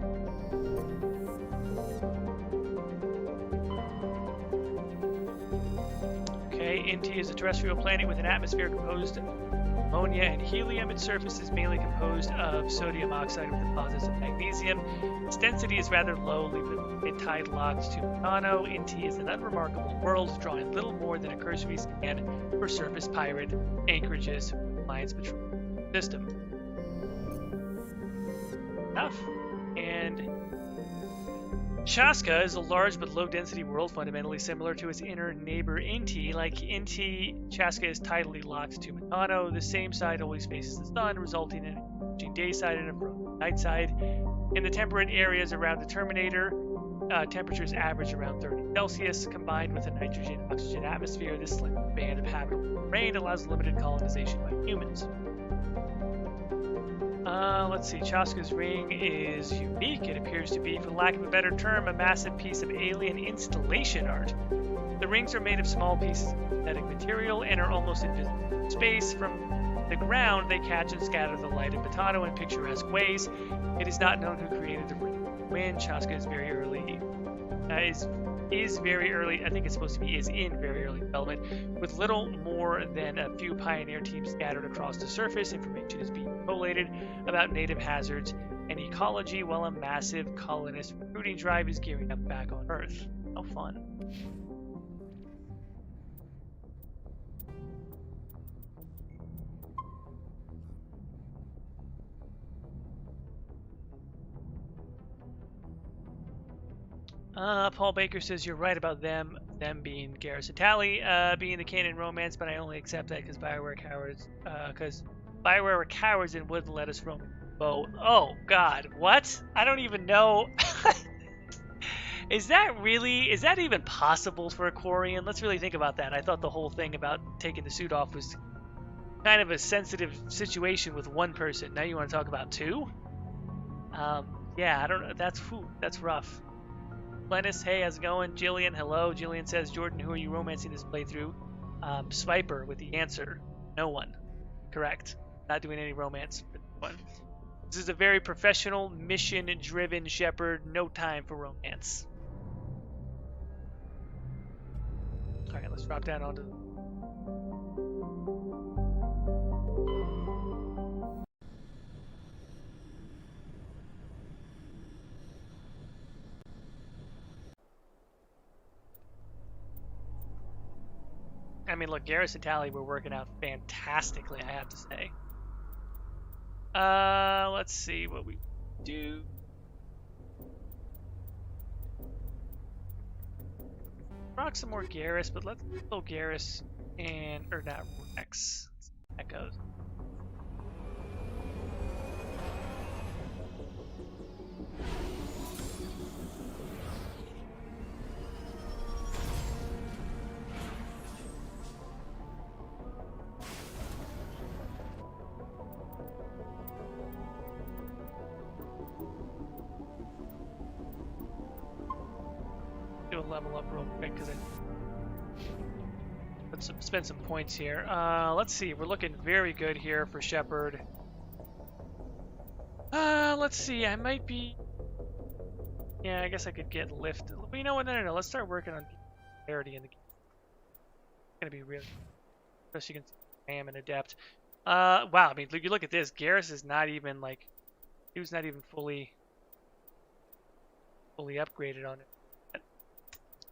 Okay, NT is a terrestrial planet with an atmosphere composed of ammonia and helium. Its surface is mainly composed of sodium oxide with deposits of magnesium. Its density is rather low, leaving it tide locked to Mono. NT is an unremarkable world, drawing little more than a cursory scan for surface pirate anchorages with Alliance Patrol system. Enough. And Chasca is a large but low-density world fundamentally similar to its inner neighbor Inti. Like Inti, Chasca is tidally locked to Metano. The same side always faces the sun, resulting in a day side and a night side. In the temperate areas around the Terminator, temperatures average around 30 Celsius. Combined with a nitrogen-oxygen atmosphere, this slick band of habitable terrain allows limited colonization by humans. Let's see. Chasca's ring is unique. It appears to be, for lack of a better term, a massive piece of alien installation art. The rings are made of small pieces of synthetic material and are almost invisible in space. From the ground, they catch and scatter the light of Potato in picturesque ways. It is not known who created the ring. When Chasca is very early, is very early. I think it's supposed to be is in very early development, with little more than a few pioneer teams scattered across the surface. Information is being collated about native hazards and ecology, while a massive colonist recruiting drive is gearing up back on Earth. How fun! Paul Baker says you're right about them being Garrus and Tally, being the canon romance, but I only accept that because Bioware were cowards and wouldn't let us roam both. Oh God, what? I don't even know. Is that even possible for a Quarian? Let's really think about that. I thought the whole thing about taking the suit off was kind of a sensitive situation with one person. Now you want to talk about two? Yeah, I don't know. That's rough. Lennis, hey, how's it going? Jillian, hello. Jillian says, Jordan, who are you romancing this playthrough? Swiper with the answer. No one. Correct. Not doing any romance for this one. This is a very professional, mission-driven Shepard. No time for romance. Alright, let's drop down onto... I mean, look, Garrus and Tally were working out fantastically, I have to say. Let's see what we do. Rock some more Garrus, but let's go Garrus and, or not, Rex. That goes. Level up real quick because I spend some points here. Let's see, we're looking very good here for Shepard. Let's see, I might be. Yeah, I guess I could get lift. But you know what? No. Let's start working on clarity in the game. It's gonna be really, especially against I am an adept. Wow. I mean, you look at this. Garrus is not even like he was not even fully upgraded on it.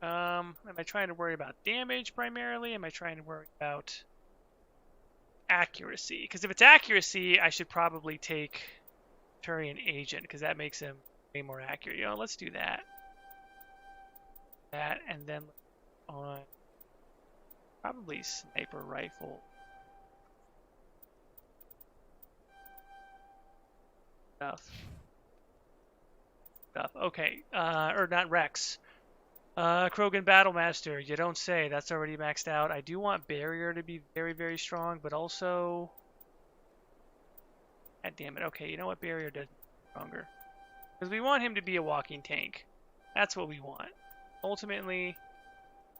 Am I trying to worry about damage primarily? Am I trying to worry about accuracy? Because if it's accuracy, I should probably take Turian Agent, because that makes him way more accurate. You know, let's do that. That, and then on probably Sniper Rifle. Stuff. Okay, or not Rex. Krogan Battlemaster, you don't say. That's already maxed out. I do want Barrier to be very, very strong, but also... God damn it. Okay, you know what? Barrier does stronger. Because we want him to be a walking tank. That's what we want. Ultimately,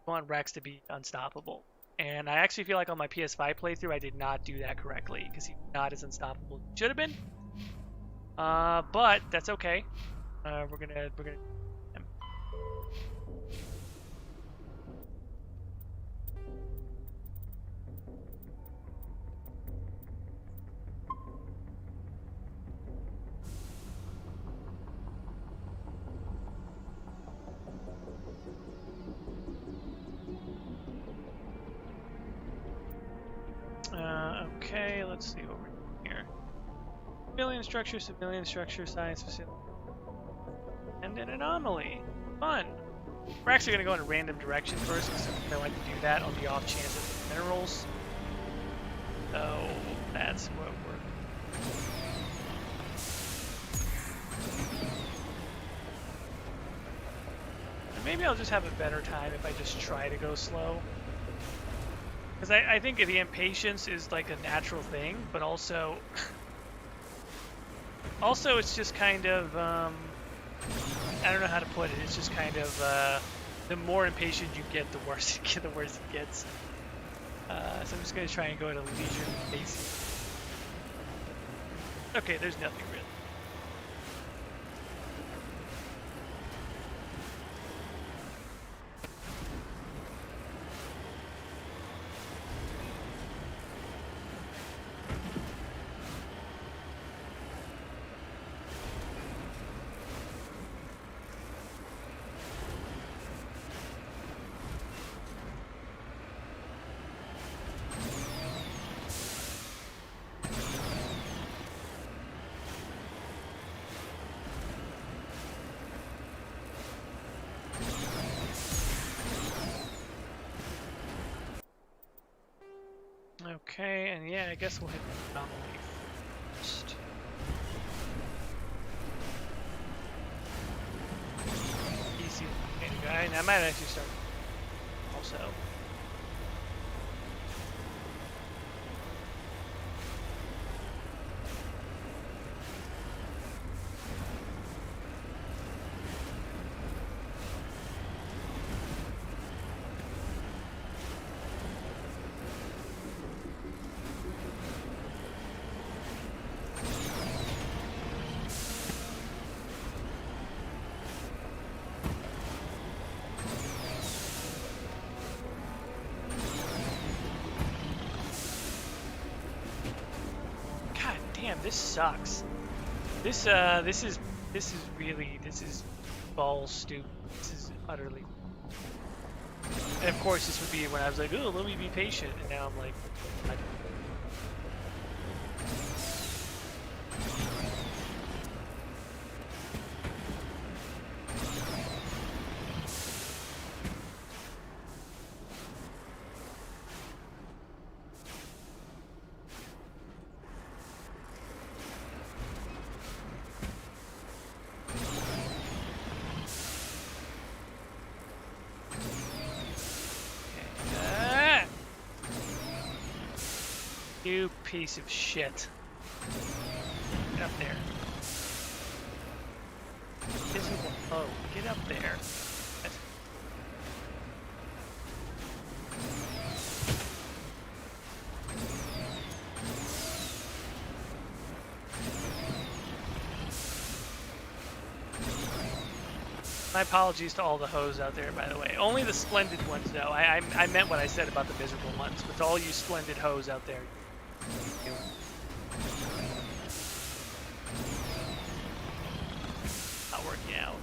we want Rex to be unstoppable. And I actually feel like on my PS5 playthrough, I did not do that correctly, because he's not as unstoppable as he should have been. But that's okay. We're gonna okay, let's see what we're doing here. Civilian structure, science facility. And an anomaly. Fun. We're actually going to go in a random direction first, because I like to do that on the off chance of minerals. So, that's what we're... maybe I'll just have a better time if I just try to go slow. Because I think the impatience is like a natural thing, but also... also, it's just kind of... I don't know how to put it. It's just kind of... the more impatient you get, the worse it gets. So I'm just going to try and go at a leisurely pace. Okay, there's nothing really. Okay, and yeah, I guess we'll hit the anomaly first. Easy guy, and I might actually start also. Damn, this sucks. This is balls stupid. This is utterly. And of course, this would be when I was like, oh, let me be patient, and now I'm like, you piece of shit. Get up there. Invisible foe. Get up there. My apologies to all the hoes out there, by the way. Only the splendid ones, though. I meant what I said about the miserable ones. But to all you splendid hoes out there, not working out.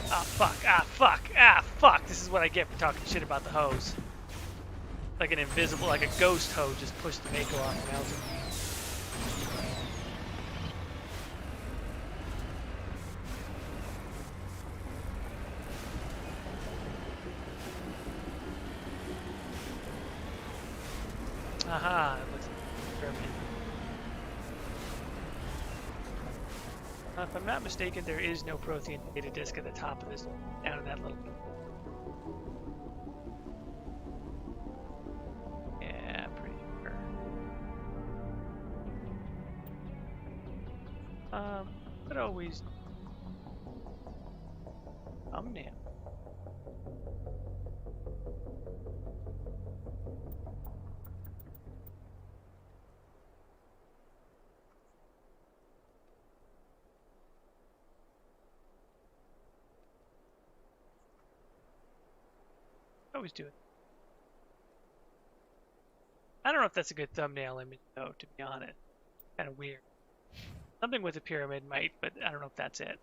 Ah, fuck. Ah, fuck. Ah, fuck. This is what I get for talking shit about the hoes. Like an invisible, like a ghost hoe just pushed the Mako off the mountain. Aha, it looks like German. If I'm not mistaken, there is no Prothean data disk at the top of this, down in that little... Yeah, pretty sure. But always... thumbnail. Always do it. I don't know if that's a good thumbnail image, though, to be honest. Kind of weird. Something with a pyramid might, but I don't know if that's it.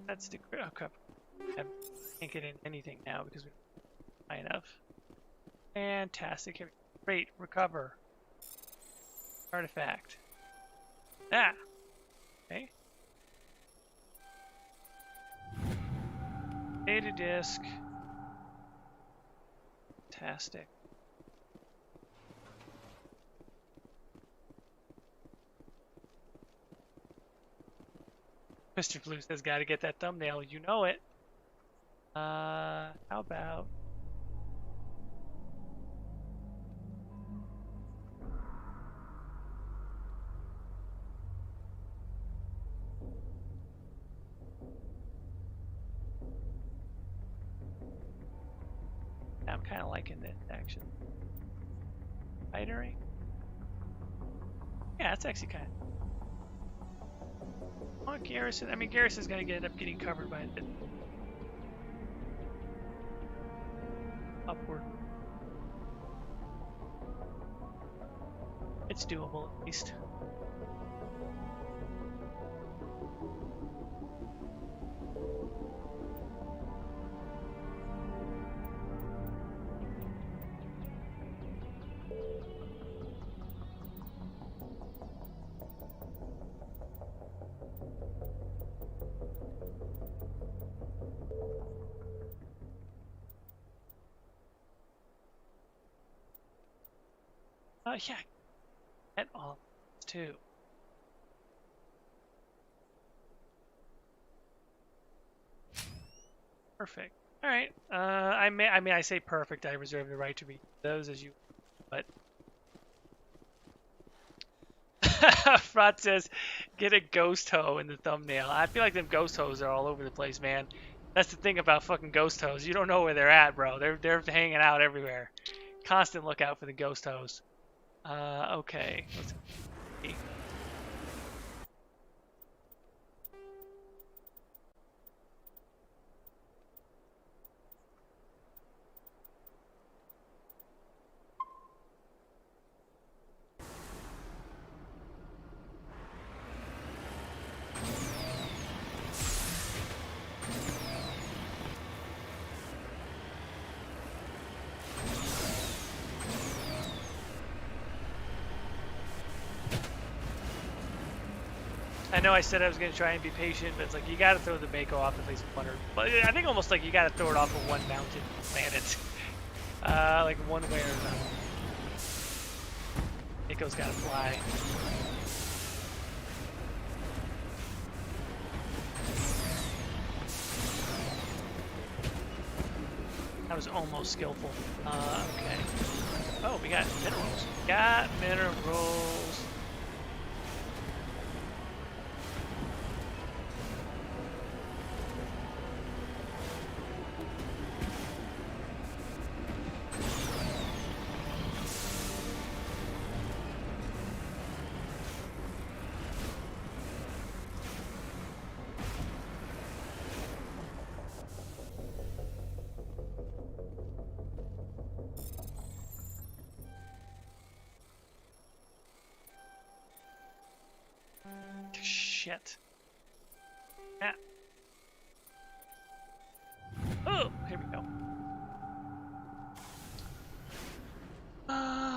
That's the oh, crap. I can't get in anything now because we're high enough. Fantastic. Great. Recover. Artifact. Ah. Okay. Data disk. Fantastic. Mr. Blue says, gotta get that thumbnail. You know it. How about... I'm kind of liking this, actually. Spidering? Yeah, that's actually kind of... Oh, Garrison. I mean, Garrison's gonna end up getting covered by it. Upward. It's doable, at least. Yeah, get all too. Perfect. All right. I mean, I say perfect. I reserve the right to read those as you, but. Frot says, get a ghost hoe in the thumbnail. I feel like them ghost hoes are all over the place, man. That's the thing about fucking ghost hoes. You don't know where they're at, bro. They're hanging out everywhere. Constant lookout for the ghost hoes. Okay. Let's see. I know I said I was going to try and be patient, but it's like you got to throw the Mako off at least one, or but I think almost like you got to throw it off of one mounted planet, like one way or another. Mako's got to fly. That was almost skillful. Okay. Oh, we got minerals. Got minerals. Shit. Ah. Oh, here we go.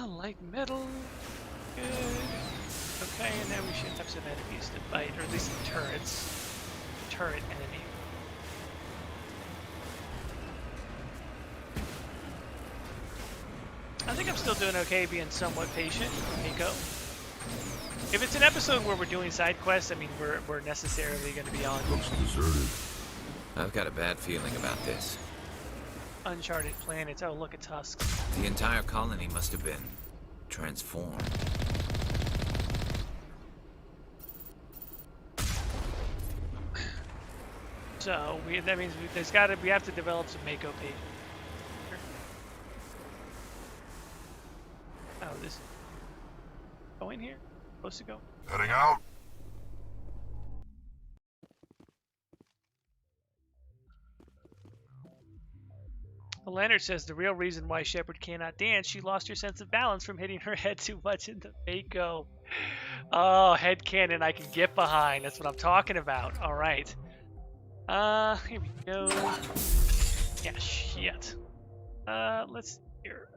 Light metal. Good. Okay, and now we should have some enemies to fight, or at least some turrets. Turret enemy. I think I'm still doing okay being somewhat patient with Miko. If it's an episode where we're doing side quests, I mean, we're necessarily going to be on. Looks deserted. I've got a bad feeling about this. Uncharted planets. Oh, look at tusks. The entire colony must have been transformed. So that means we have to develop some Mako pages. Oh, this. Go in here. Supposed to go. Heading out. The Leonard says the real reason why Shepard cannot dance, she lost her sense of balance from hitting her head too much into Mako. Oh, headcanon I can get behind. That's what I'm talking about. All right. Here we go. Yeah, shit. Let's see here.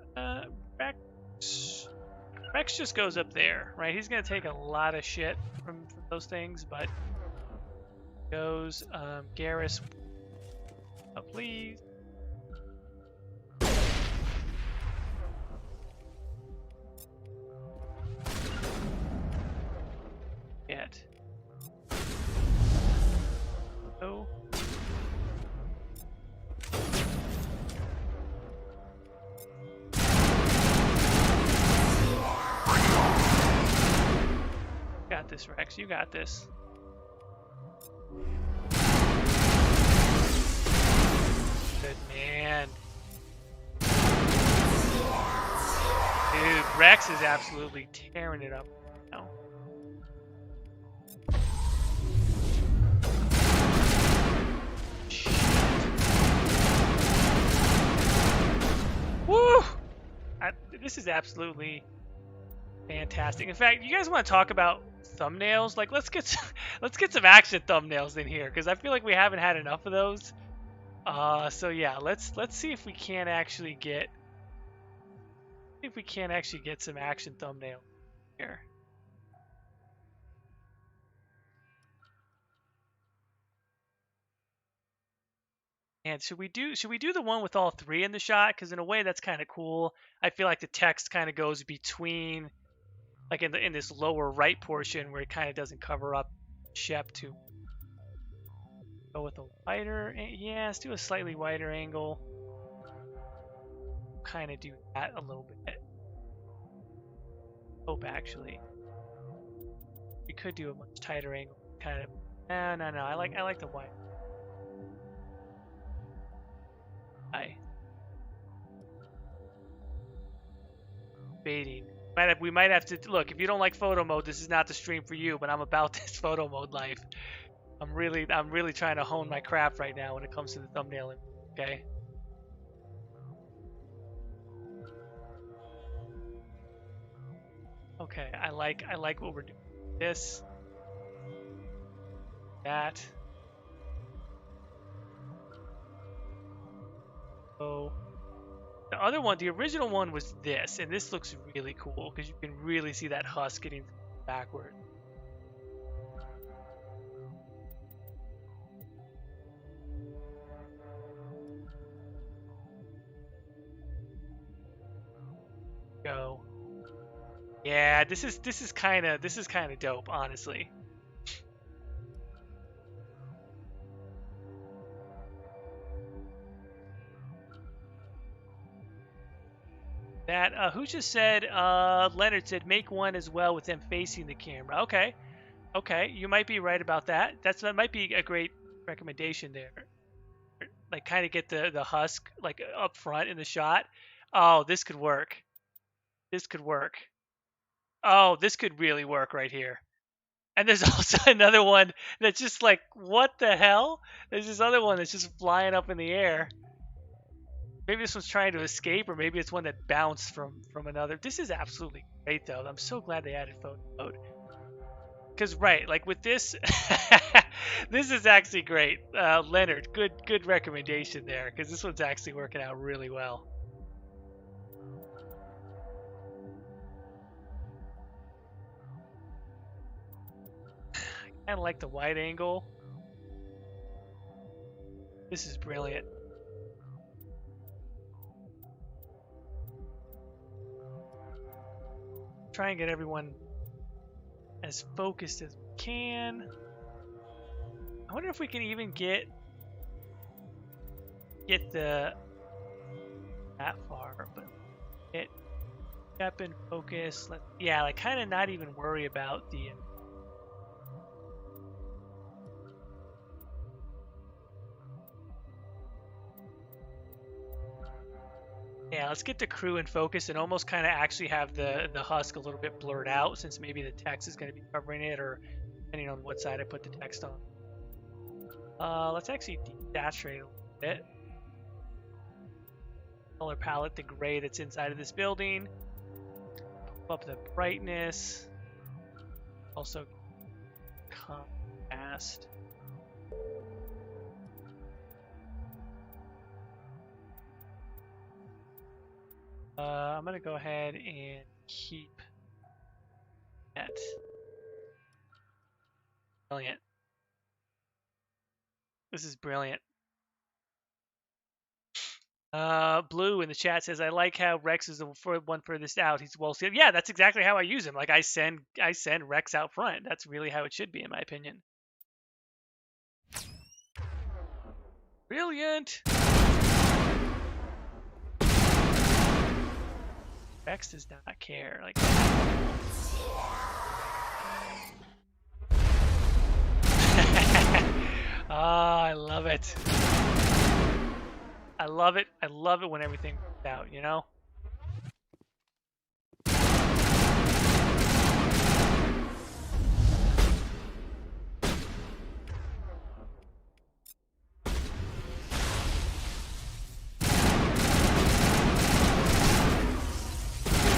Rex just goes up there, right? He's gonna take a lot of shit from those things, but goes Garrus. Please. Yet. Oh. Got this, Rex. You got this. Good man. Dude, Rex is absolutely tearing it up now. Woo! This is absolutely fantastic. In fact, you guys want to talk about thumbnails? Like, let's get some action thumbnails in here because I feel like we haven't had enough of those. So yeah, let's see if we can actually get some action thumbnails here. And should we do the one with all three in the shot? Because in a way that's kind of cool. I feel like the text kind of goes between, like in this lower right portion where it kind of doesn't cover up Shep too. Go with a wider, yeah, let's do a slightly wider angle. Kind of do that a little bit. Hope actually. We could do a much tighter angle. Kind of. No. I like the wide. Baiting. We might have to look. If you don't like photo mode, this is not the stream for you. But I'm about this photo mode life. I'm really trying to hone my craft right now when it comes to the thumbnailing. Okay. Okay. I like what we're doing. This. That. So. The other one, the original one was this, and this looks really cool because you can really see that husk getting backward. Go. Yeah, this is kind of dope, honestly. That who just said? Leonard said make one as well with them facing the camera. Okay, you might be right about that. That might be a great recommendation there. Like kind of get the husk like up front in the shot. Oh, this could work. This could work. Oh, this could really work right here. And there's also another one that's just like, what the hell? There's this other one that's just flying up in the air. Maybe this one's trying to escape, or maybe it's one that bounced from another. This is absolutely great, though. I'm so glad they added photo mode. Because, right, like with this, this is actually great. Leonard, good recommendation there, because this one's actually working out really well. I kind of like the wide angle. This is brilliant. Try and get everyone as focused as we can. I wonder if we can even get that far, but get up and focus. Yeah, like kind of not even worry about the. Yeah, let's get the crew in focus and almost kind of actually have the husk a little bit blurred out, since maybe the text is going to be covering it, or depending on what side I put the text on. Let's actually desaturate a little bit. Color palette, the gray that's inside of this building. Pump up the brightness. Also contrast. I'm going to go ahead and keep that. Brilliant. This is brilliant. Blue in the chat says, I like how Rex is the one furthest out. He's well sealed. Yeah, that's exactly how I use him. Like I send Rex out front. That's really how it should be, in my opinion. Brilliant. Rex does not care. Like. Ah, I love it. I love it. I love it when everything works out, you know?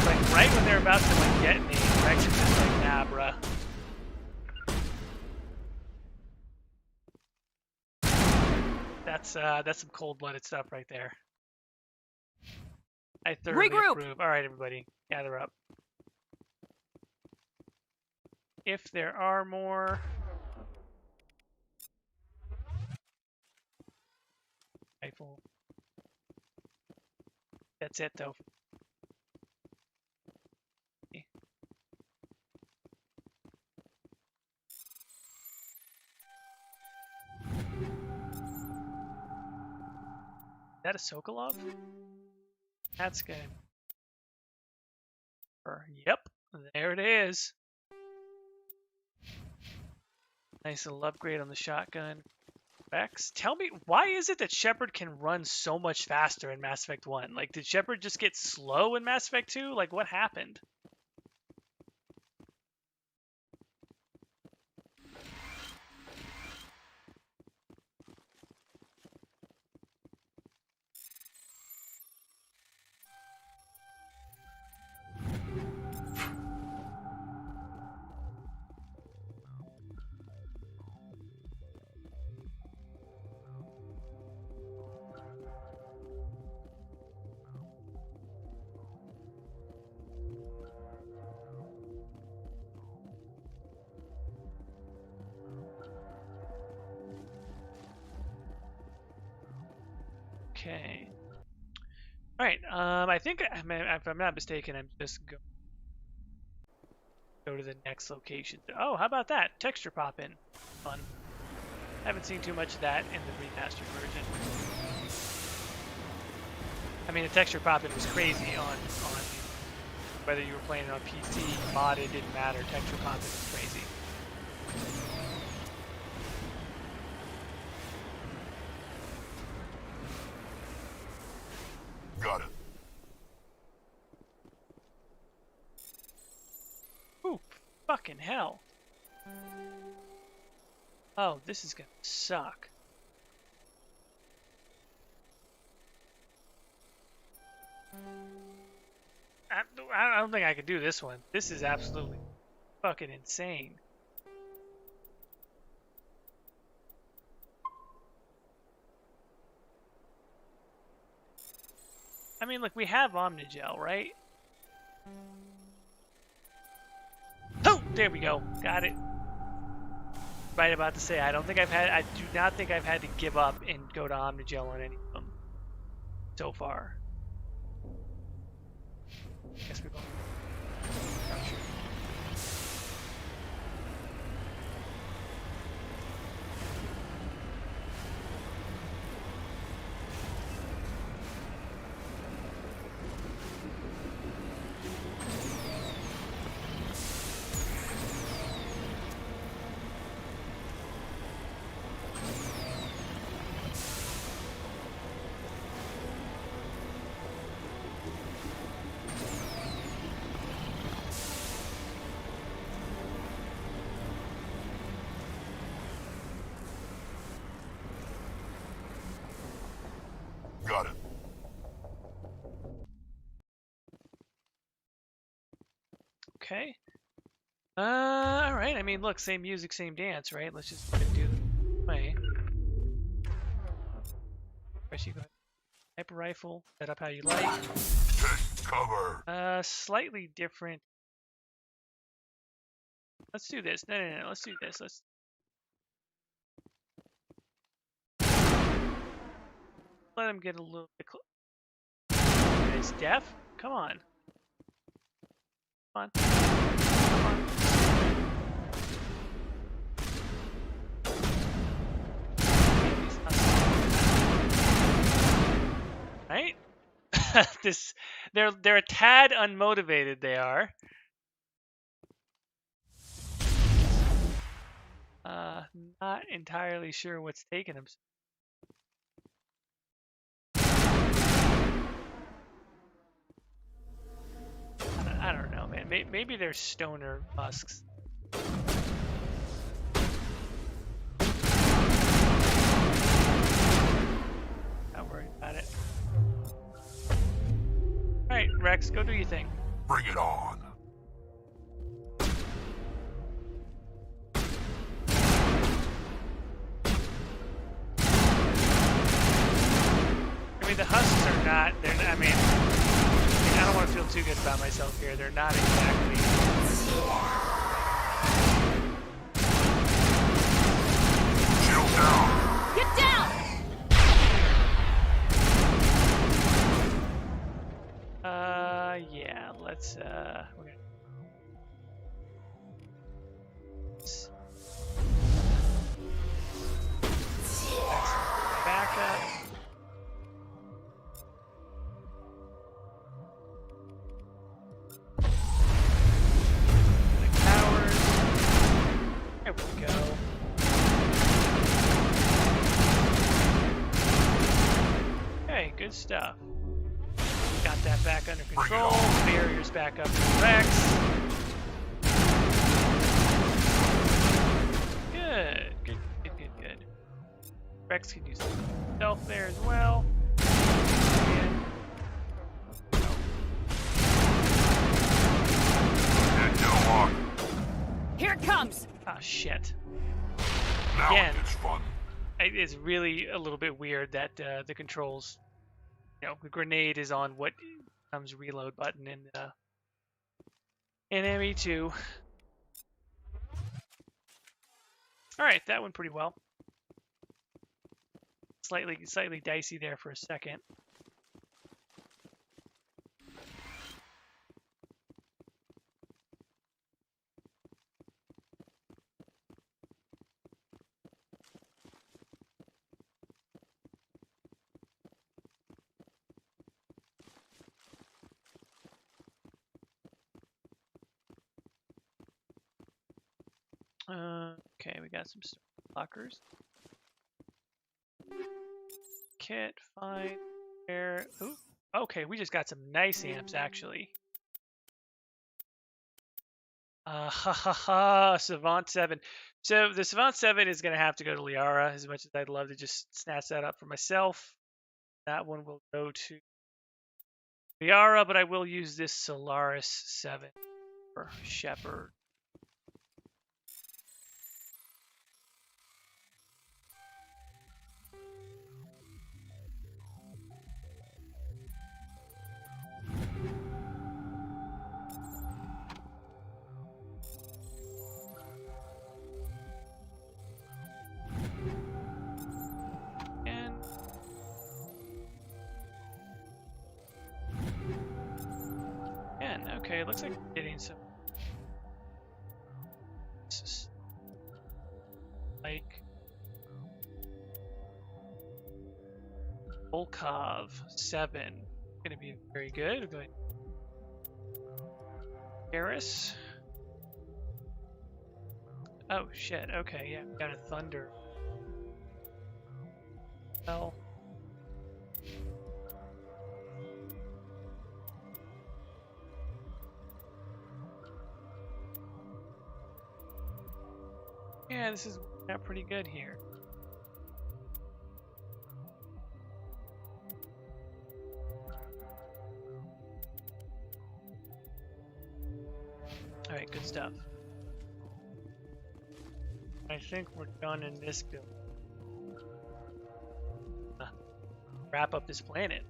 Like right when they're about to like get me, Rex is just like, nah, bruh. That's some cold-blooded stuff right there. I thoroughly approve. All right, everybody, gather up. If there are more, rifle. That's it, though. Is that a Sokolov? That's good. Yep, there it is. Nice little upgrade on the shotgun. Rex, tell me, why is it that Shepard can run so much faster in Mass Effect 1? Like, did Shepard just get slow in Mass Effect 2? Like, what happened? Okay. All right. I think, if I'm not mistaken, I'm just go to the next location. Oh, how about that? Texture pop in. Fun. Haven't seen too much of that in the remastered version. I mean, the texture pop in was crazy on whether you were playing it on PC, modded, didn't matter. Texture pop in was crazy. Got it. Ooh, fucking hell. Oh, this is gonna suck. I don't think I could do this one. This is absolutely fucking insane. I mean, look, we have Omnigel, right? Oh, there we go. Got it. Right about to say, I do not think I've had to give up and go to Omnigel on any of them so far. Guess we're going. Got it. Okay. All right. I mean, look, same music, same dance, right? Let's just do the way. First, you go sniper rifle. Set up how you like. Take cover. Slightly different. Let's do this. No. Let's do this. Let's. Let him get a little bit is deaf? Come on. Come on. Come on. Right? They're a tad unmotivated, they are. Not entirely sure what's taking them. I don't know, man. Maybe they're stoner musks. Not worried about it. Alright, Rex, go do your thing. Bring it on. I mean, the husks are not, I mean, I don't want to feel too good about myself here. They're not exactly... Shield down. Get down! Yeah, let's, we're gonna... Back up. The towers. There we go. Okay, good stuff. Got that back under control. Barriers back up to Rex. Good. Rex can use stealth there as well. And... Here it comes! Ah, shit. Now Again, it's fun. it's really a little bit weird that the controls, the grenade is on what becomes reload button in ME2. All right, that went pretty well. Slightly dicey there for a second. Okay, we got some lockers. Kit, fine. There. Ooh. Okay, we just got some nice amps actually. Savant 7. So the Savant 7 is going to have to go to Liara, as much as I'd love to just snatch that up for myself. That one will go to Liara, but I will use this Solaris 7 for Shepard. Okay, it looks like we're getting some like Volkov 7. Gonna be very good. We're going Paris. Oh shit, okay, yeah, we got a Thunder. Well. Yeah, this is not pretty good here. Alright, good stuff. I think we're done in this build. Wrap up this planet.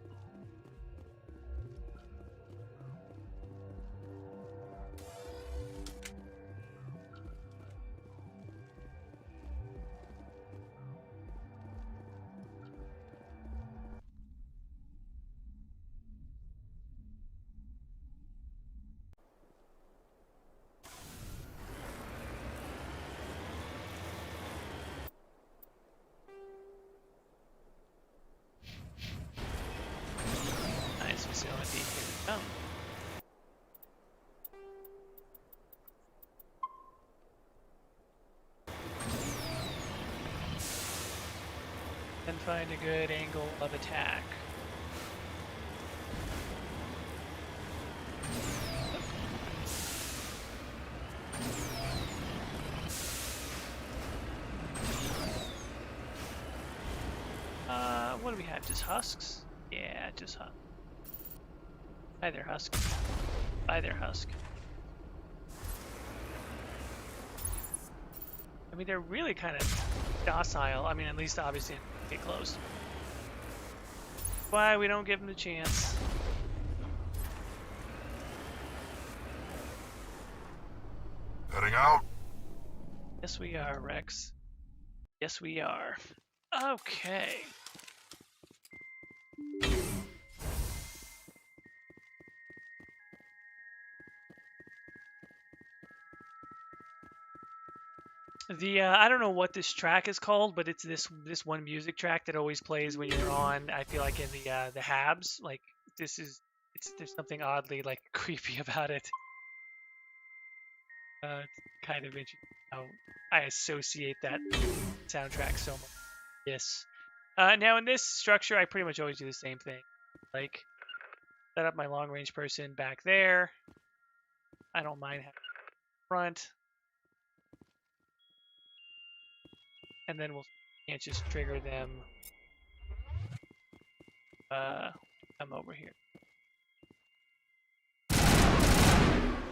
and find a good angle of attack. What do we have? Just husks? Yeah, just husks. Hi there, husk. Hi there, husk. I mean, they're really kind of docile. I mean, at least obviously get close. Why we don't give them the chance? Heading out. Yes, we are, Rex. Yes, we are. Okay. The I don't know what this track is called, but it's this one music track that always plays when you're on. I feel like in the Habs, like there's something oddly like creepy about it. It's kind of interesting how I associate that soundtrack so much. Yes. Now in this structure, I pretty much always do the same thing. Like set up my long range person back there. I don't mind having front. And then we'll can't just trigger them. Come over here.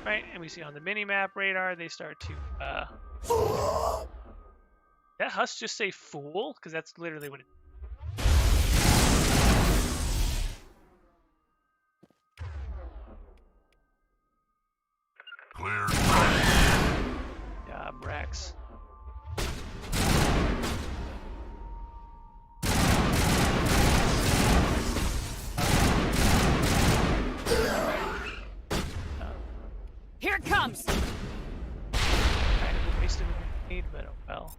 Right, and we see on the mini-map radar, they start to, that husk just say fool? Because that's literally what it Clear. job, Rex. Here it comes! Kind of a waste of a grenade, but oh well.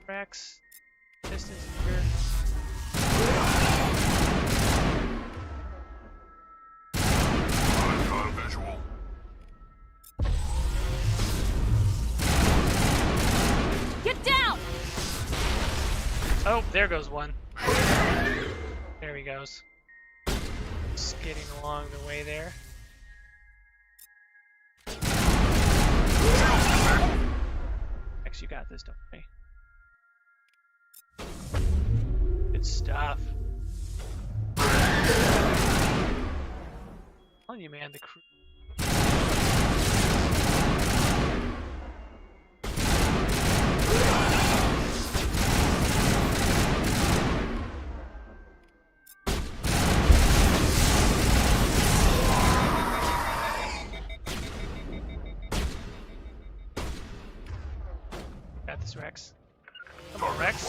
Rex, distance here. I've got a visual. Get down! Oh, there goes one. There he goes. Skidding along the way there. Rex, you got this, don't worry. Good stuff. I'm telling you, man, the crew. Got this, Rex. Come on, Rex.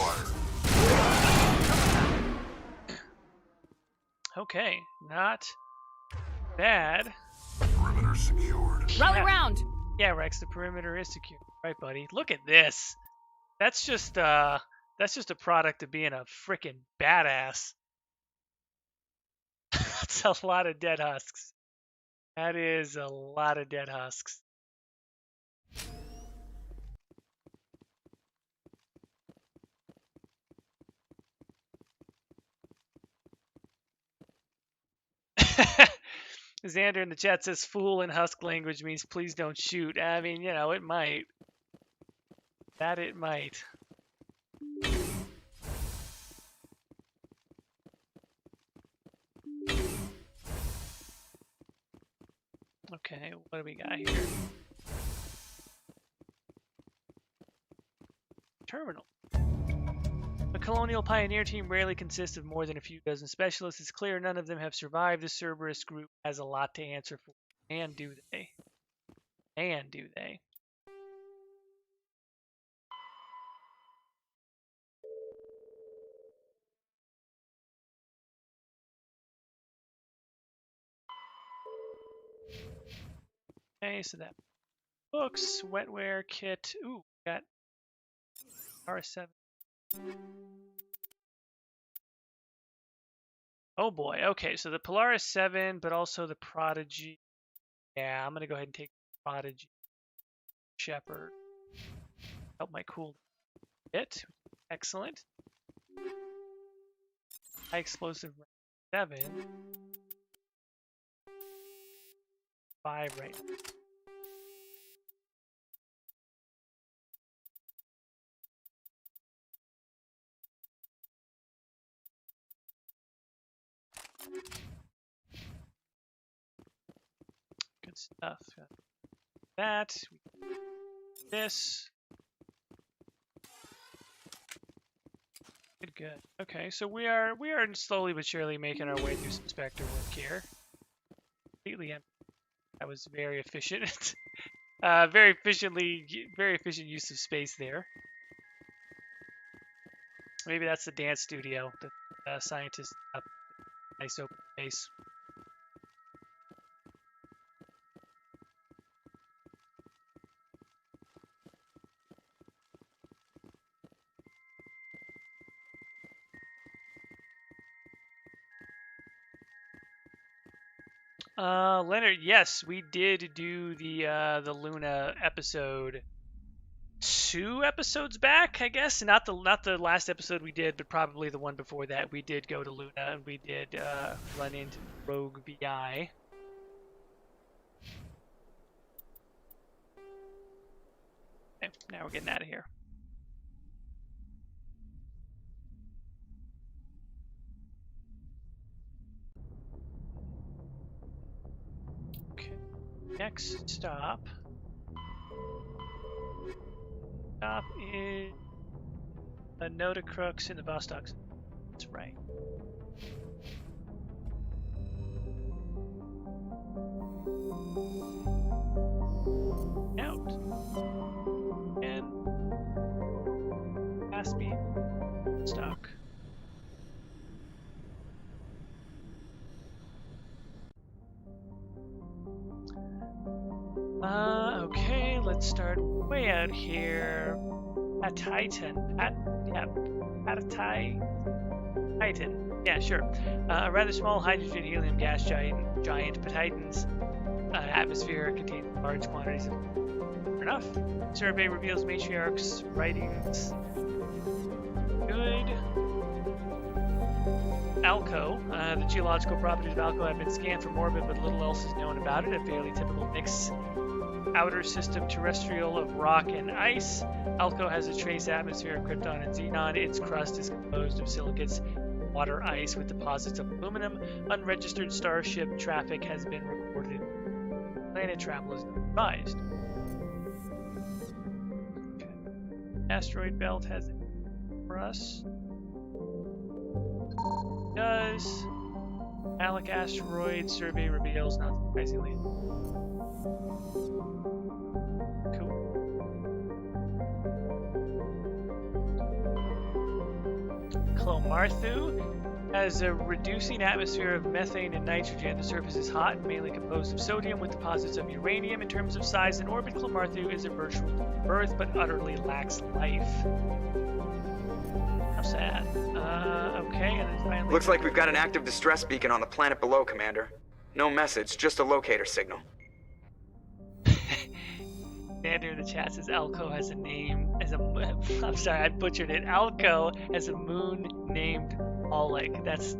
Okay, not bad. Perimeter secured. Rally Yeah. round! Yeah, Rex, the perimeter is secure. Right, buddy. Look at this. That's just a product of being a freaking badass. That's a lot of dead husks. That is a lot of dead husks. Xander in the chat says fool in husk language means please don't shoot. I mean, you know, it might. That it might. Okay, what do we got here? Terminal. The Colonial Pioneer team rarely consists of more than a few dozen specialists. It's clear none of them have survived. The Cerberus group has a lot to answer for. And do they? And do they? Okay, so that books, wetware, kit. Ooh, got R7. Oh boy. Okay, so the Polaris 7, but also the Prodigy. Yeah, I'm gonna go ahead and take Prodigy. Shepard. Help my cool hit. Excellent. High explosive 7. 5 right now. Good stuff. That. This. Good. Okay, so we are slowly but surely making our way through some Spectre work here. Completely empty. That was very efficient. Very efficient use of space there. Maybe that's the dance studio that scientists up. Nice open space. Leonard, yes, we did do the Luna episode 2 episodes back, I guess. Not the last episode we did, but probably the one before that. We did go to Luna and we did run into Rogue VI. Okay, now we're getting out of here. Next stop. Stop is a Nodacrux in the Vostok. That's right. Out. And Caspian stock. Okay, let's start way out here. Titan. Titan. Yeah, sure. A rather small hydrogen helium gas giant. But Titan's atmosphere contains large quantities of. Fair enough. Survey reveals matriarch's writings. Good. Alco. The geological properties of Alco have been scanned from orbit, but little else is known about it. A fairly typical mix. Outer system terrestrial of rock and ice. Alco has a trace atmosphere of krypton and xenon. Its crust is composed of silicates, water, ice with deposits of aluminum. Unregistered starship traffic has been recorded. Planet travel is not advised. Okay. Asteroid belt has it for us. Does. Malik asteroid survey reveals, not surprisingly. Clomarthu has a reducing atmosphere of methane and nitrogen. The surface is hot and mainly composed of sodium with deposits of uranium. In terms of size and orbit, Clomarthu is a virtual Earth but utterly lacks life. How sad. Okay, and then finally... Looks like we've got an active distress beacon on the planet below, Commander. No message, just a locator signal. Commander in the chat says Alco has a name as a. I'm sorry, I butchered it. Alco has a moon named Oleg. That's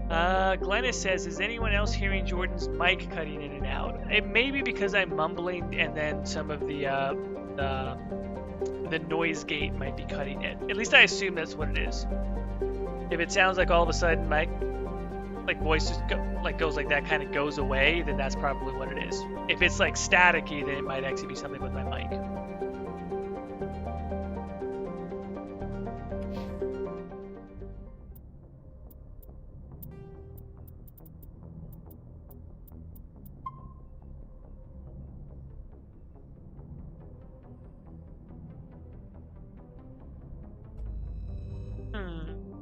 Glennis says, is anyone else hearing Jordan's mic cutting in and out? It may be because I'm mumbling, and then some of the noise gate might be cutting it. At least I assume that's what it is. If it sounds like all of a sudden my voice just goes like that, kind of goes away, then that's probably what it is. If it's like staticky, then it might actually be something with my mic.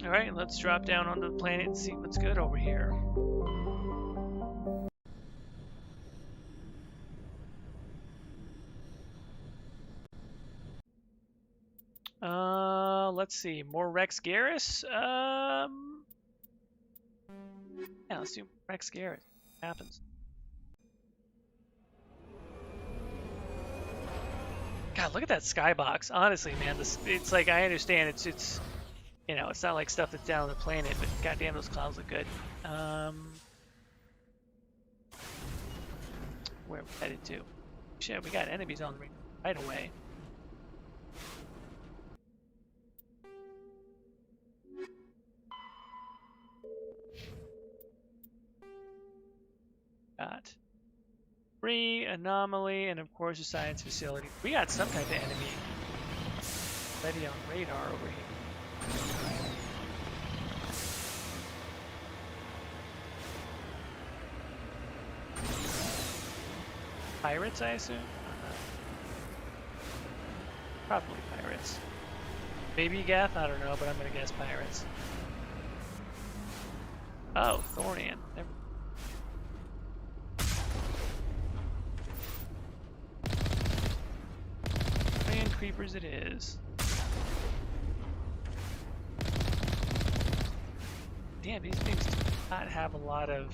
Alright, let's drop down onto the planet and see what's good over here. Let's see. More Rex Garrus? Yeah, let's do Rex Garrus. What happens? God, look at that skybox. Honestly, man, it's like, I understand it's you know, it's not like stuff that's down on the planet, but goddamn, those clouds look good. Where are we headed to? Shit, we got enemies on the ring right away. Got free, anomaly, and of course a science facility. We got some type of enemy already on radar over here. Pirates, I assume? Probably pirates. Maybe Gath? I don't know, but I'm gonna guess pirates. Oh, Thorian. And creepers it is. Damn, these things do not have a lot of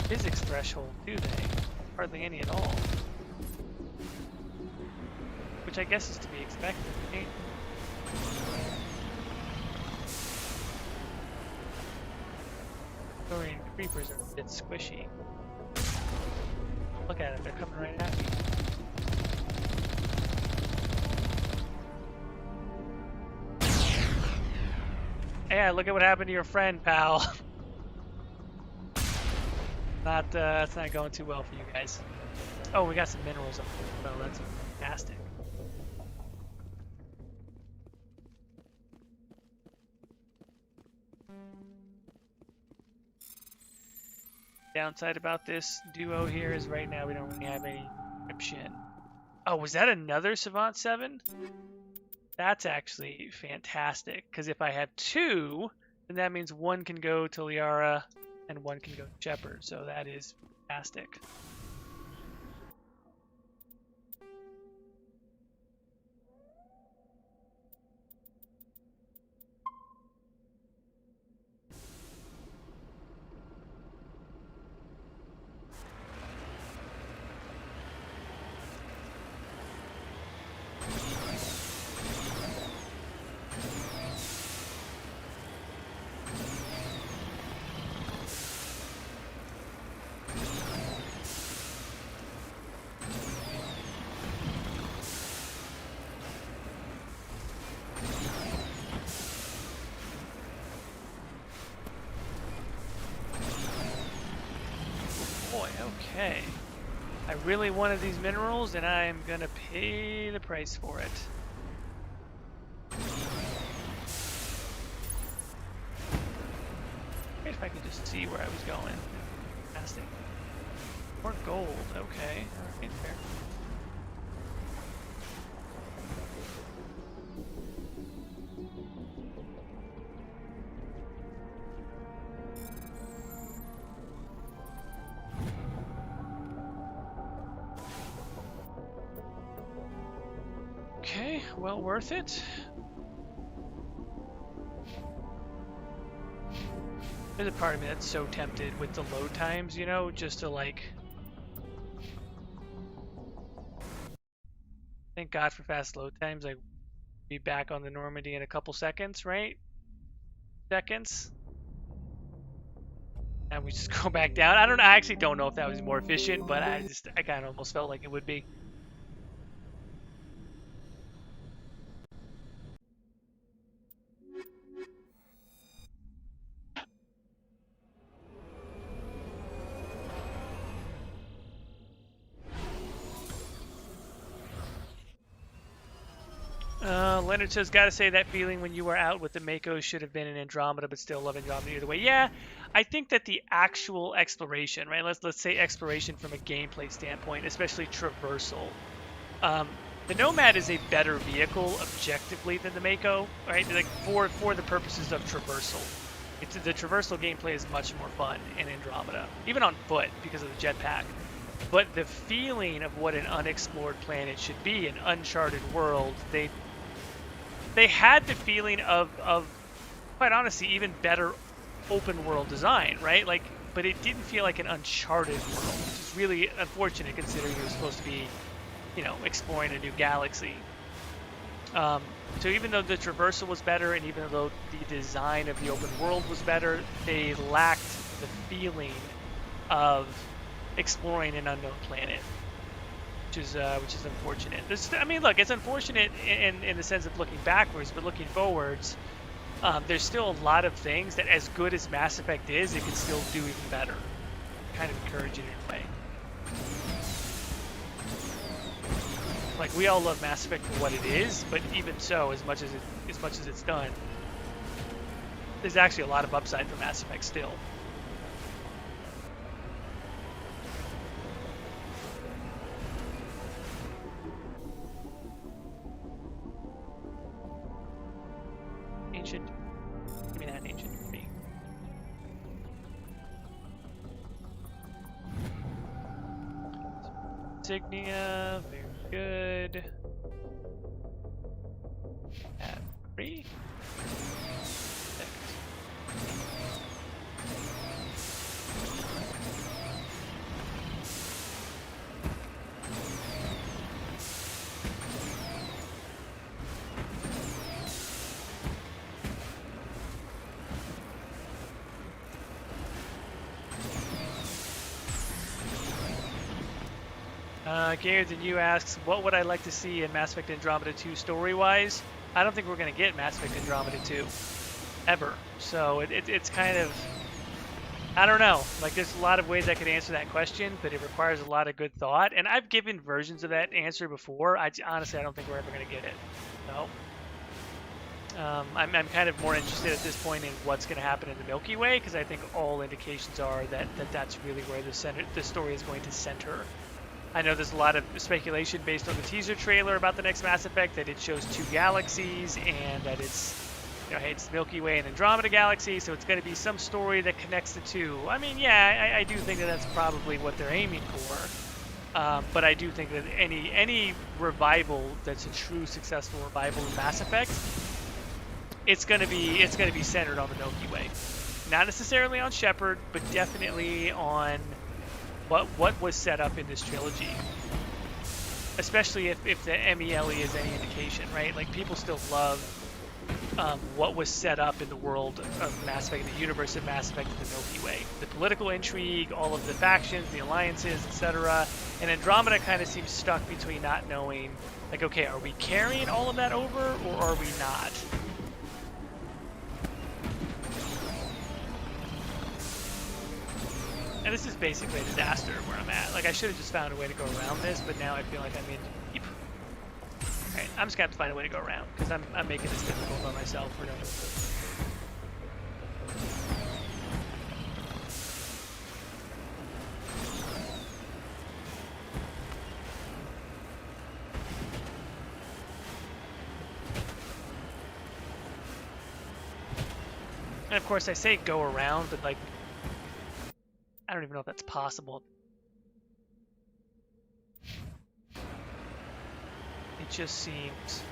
physics threshold, do they? Hardly any at all. Which I guess is to be expected, right? Thorian creepers are a bit squishy. Look at it, they're coming right at me. Yeah, look at what happened to your friend, pal. That's not going too well for you guys. Oh, we got some minerals up there. Oh, that's fantastic. Downside about this duo here is right now we don't really have any encryption. Oh, was that another Savant 7? That's actually fantastic, because if I have two, then that means one can go to Liara and one can go to Shepard, so that is fantastic. Okay, I really wanted these minerals and I'm gonna pay the price for it. Great if I could just see where I was going. Fantastic. More gold, okay. Alright, fair. Okay, well worth it. There's a part of me that's so tempted with the load times, you know, just to like... Thank God for fast load times, like, be back on the Normandy in a couple seconds, right? Seconds. And we just go back down. I actually don't know if that was more efficient, but I kind of almost felt like it would be. Leonard says, gotta say that feeling when you were out with the Mako should have been in Andromeda, but still love Andromeda either way. Yeah, I think that the actual exploration, right? Let's say exploration from a gameplay standpoint, especially traversal. The Nomad is a better vehicle objectively than the Mako, right? Like for the purposes of traversal. The traversal gameplay is much more fun in Andromeda, even on foot because of the jetpack. But the feeling of what an unexplored planet should be, an uncharted world, they had the feeling of quite honestly even better open world design, right? Like, but it didn't feel like an uncharted world, which is really unfortunate considering it was supposed to be you know, exploring a new galaxy. So even though the traversal was better, and even though the design of the open world was better, they lacked the feeling of exploring an unknown planet, which is unfortunate. I mean, look, it's unfortunate in the sense of looking backwards, but looking forwards, there's still a lot of things that, as good as Mass Effect is, it can still do even better. Kind of encouraging in a way. Like, we all love Mass Effect for what it is, but even so, as much as it's done, there's actually a lot of upside for Mass Effect still. Ancient. Give me that ancient for me. Insignia, very good. Add 3. Garrett and you asks, what would I like to see in Mass Effect Andromeda 2 story-wise? I don't think we're going to get Mass Effect Andromeda 2. Ever. So it's kind of... I don't know. Like, there's a lot of ways I could answer that question, but it requires a lot of good thought. And I've given versions of that answer before. Honestly, I don't think we're ever going to get it. So... I'm kind of more interested at this point in what's going to happen in the Milky Way, because I think all indications are that's really where the story is going to center. I know there's a lot of speculation based on the teaser trailer about the next Mass Effect, that it shows 2 galaxies, and that it's, you know, hey, it's the Milky Way and Andromeda Galaxy, so it's going to be some story that connects the two. I mean, yeah, I do think that that's probably what they're aiming for, but I do think that any revival that's a true successful revival of Mass Effect, it's going to be centered on the Milky Way, not necessarily on Shepard, but definitely on what was set up in this trilogy, especially if the MELE is any indication, right? Like, people still love what was set up in the world of Mass Effect, the universe of Mass Effect, in the Milky Way, the political intrigue, all of the factions, the alliances, etc. And Andromeda kind of seems stuck between not knowing, like, okay, are we carrying all of that over, or are we not? And this is basically a disaster where I'm at. Like, I should have just found a way to go around this, but now I feel like I'm in deep. Alright, I'm just gonna have to find a way to go around, because I'm making this difficult on myself for no reason. And of course I say go around, but like, I don't even know if that's possible. It just seems...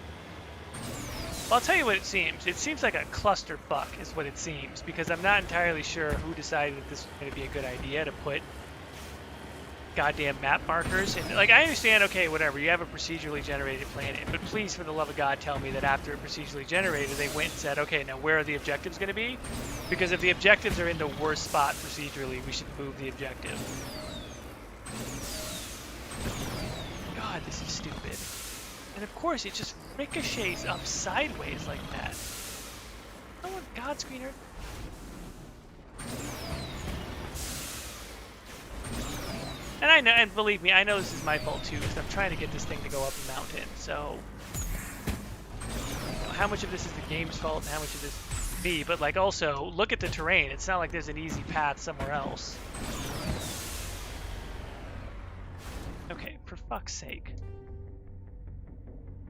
Well, I'll tell you what it seems. It seems like a clusterfuck is what it seems, because I'm not entirely sure who decided that this was going to be a good idea to put goddamn map markers. And, like, I understand, okay, whatever, you have a procedurally generated planet, but please, for the love of God, tell me that after it procedurally generated, they went and said, okay, now where are the objectives going to be? Because if the objectives are in the worst spot procedurally, we should move the objective. God, this is stupid. And of course, it just ricochets up sideways like that. I don't want God screener. And I know, and believe me, I know this is my fault too, because I'm trying to get this thing to go up a mountain. So, you know, how much of this is the game's fault and how much of this is me? But like, also look at the terrain. It's not like there's an easy path somewhere else. Okay, for fuck's sake.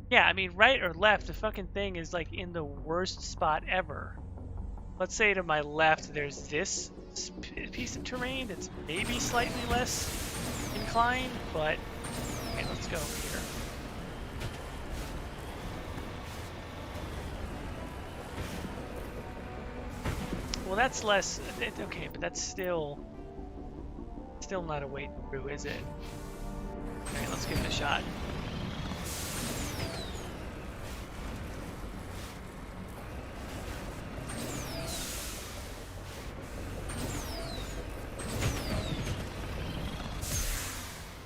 Yeah, I mean, right or left, the fucking thing is like in the worst spot ever. Let's say to my left, there's this piece of terrain that's maybe slightly less inclined, but okay, let's go over here. Well, that's less, okay, but that's still not a way through, is it? Alright, let's give it a shot.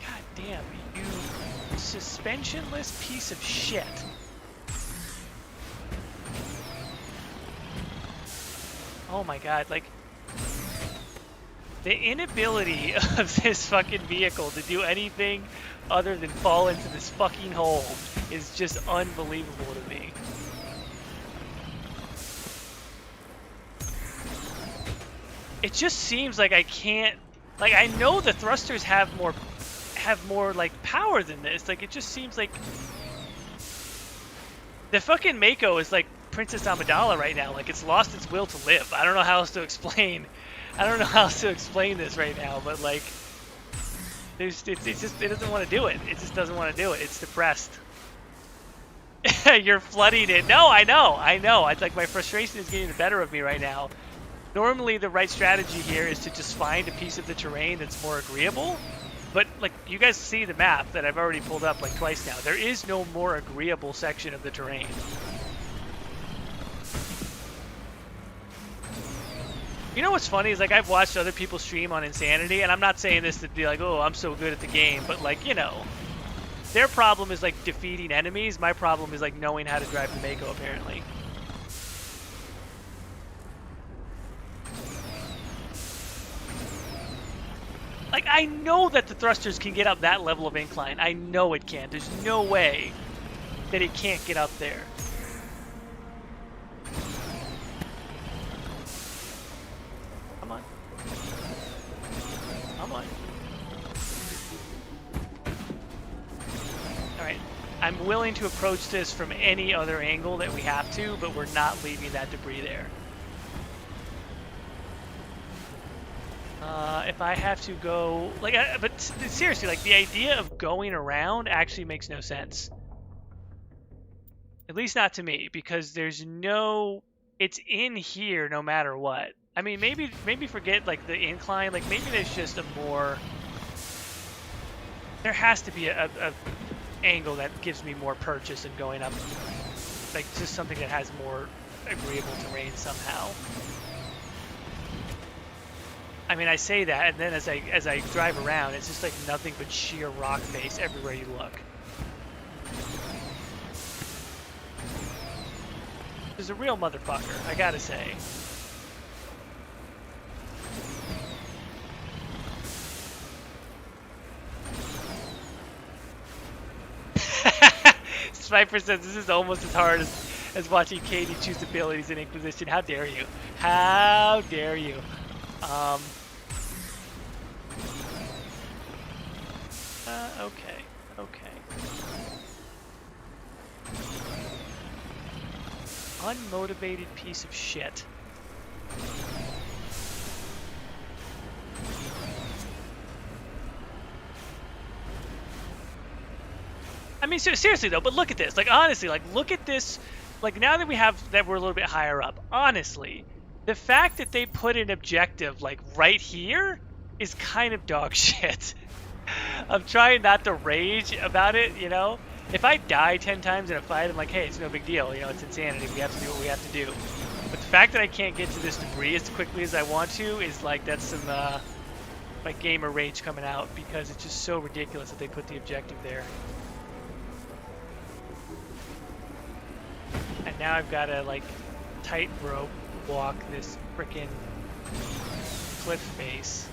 God damn, you suspensionless piece of shit. Oh my god, like, the inability of this fucking vehicle to do anything other than fall into this fucking hole is just unbelievable to me. It just seems like I can't, like, I know the thrusters have more like power than this. Like, it just seems like the fucking Mako is like Princess Amidala right now. Like, it's lost its will to live. I don't know how else to explain. I don't know how else to explain this right now, but like, it doesn't want to do it. It just doesn't want to do it. It's depressed. You're flooding it. No, I know. It's like my frustration is getting the better of me right now. Normally, the right strategy here is to just find a piece of the terrain that's more agreeable. But like, you guys see the map that I've already pulled up like twice now. There is no more agreeable section of the terrain. You know what's funny is, like, I've watched other people stream on Insanity, and I'm not saying this to be like, oh, I'm so good at the game, but like, you know, their problem is like defeating enemies. My problem is like knowing how to drive the Mako, apparently. Like, I know that the thrusters can get up that level of incline. I know it can. There's no way that it can't get up there. Come on. Come on. Alright. I'm willing to approach this from any other angle that we have to, but we're not leaving that debris there. If I have to go, like, but seriously, like, the idea of going around actually makes no sense. At least not to me, because there's no, it's in here no matter what. I mean, maybe forget, like, the incline, like, maybe there's just a more, there has to be a angle that gives me more purchase in going up, like, just something that has more agreeable terrain somehow. I mean, I say that, and then as I drive around, it's just like nothing but sheer rock face everywhere you look. There's a real motherfucker, I gotta say. Sniper says this is almost as hard as watching Katie choose abilities in Inquisition. How dare you? How dare you? Okay. Unmotivated piece of shit. I mean, seriously though, but look at this. Like, honestly, like, look at this. Like, now that we're a little bit higher up, honestly, the fact that they put an objective, like, right here is kind of dog shit. I'm trying not to rage about it, you know? If I die 10 times in a fight, I'm like, hey, it's no big deal. You know, it's insanity. We have to do what we have to do. But the fact that I can't get to this debris as quickly as I want to is like, that's some, like, gamer rage coming out, because it's just so ridiculous that they put the objective there. And now I've got to, like, tightrope walk this frickin' cliff face.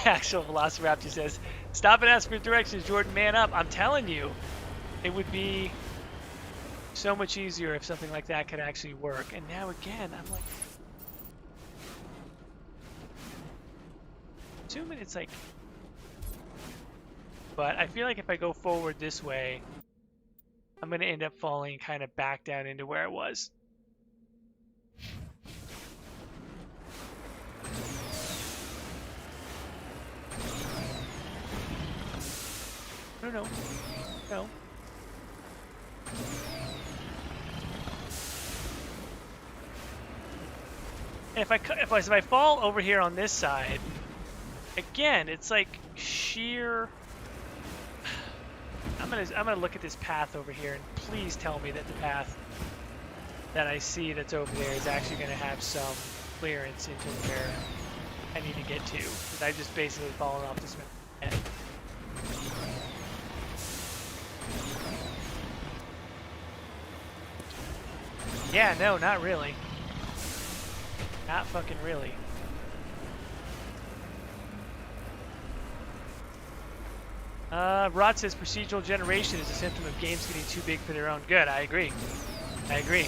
Actual Velociraptor says, stop and ask for directions, Jordan, man up. I'm telling you, it would be so much easier if something like that could actually work. And now again, I'm like, assuming it's like, but I feel like if I go forward this way, I'm going to end up falling kind of back down into where I was. No. And if I fall over here on this side, again, it's like sheer. I'm gonna look at this path over here, and please tell me that the path that I see that's over there is actually gonna have some clearance into where I need to get to. Because I've just basically fallen off this map. Yeah, no, not really. Not fucking really. Rod says procedural generation is a symptom of games getting too big for their own good. I agree. I agree.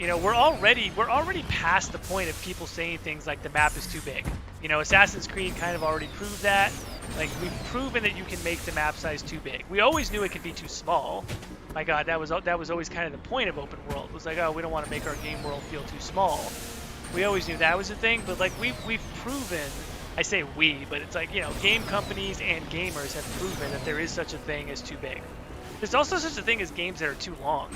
You know, we're already past the point of people saying things like the map is too big. You know, Assassin's Creed kind of already proved that. Like, we've proven that you can make the map size too big. We always knew it could be too small. My God, that was always kind of the point of open world. It was like, oh, we don't want to make our game world feel too small. We always knew that was the thing, but like we've proven. I say we, but it's like, you know, game companies and gamers have proven that there is such a thing as too big. There's also such a thing as games that are too long.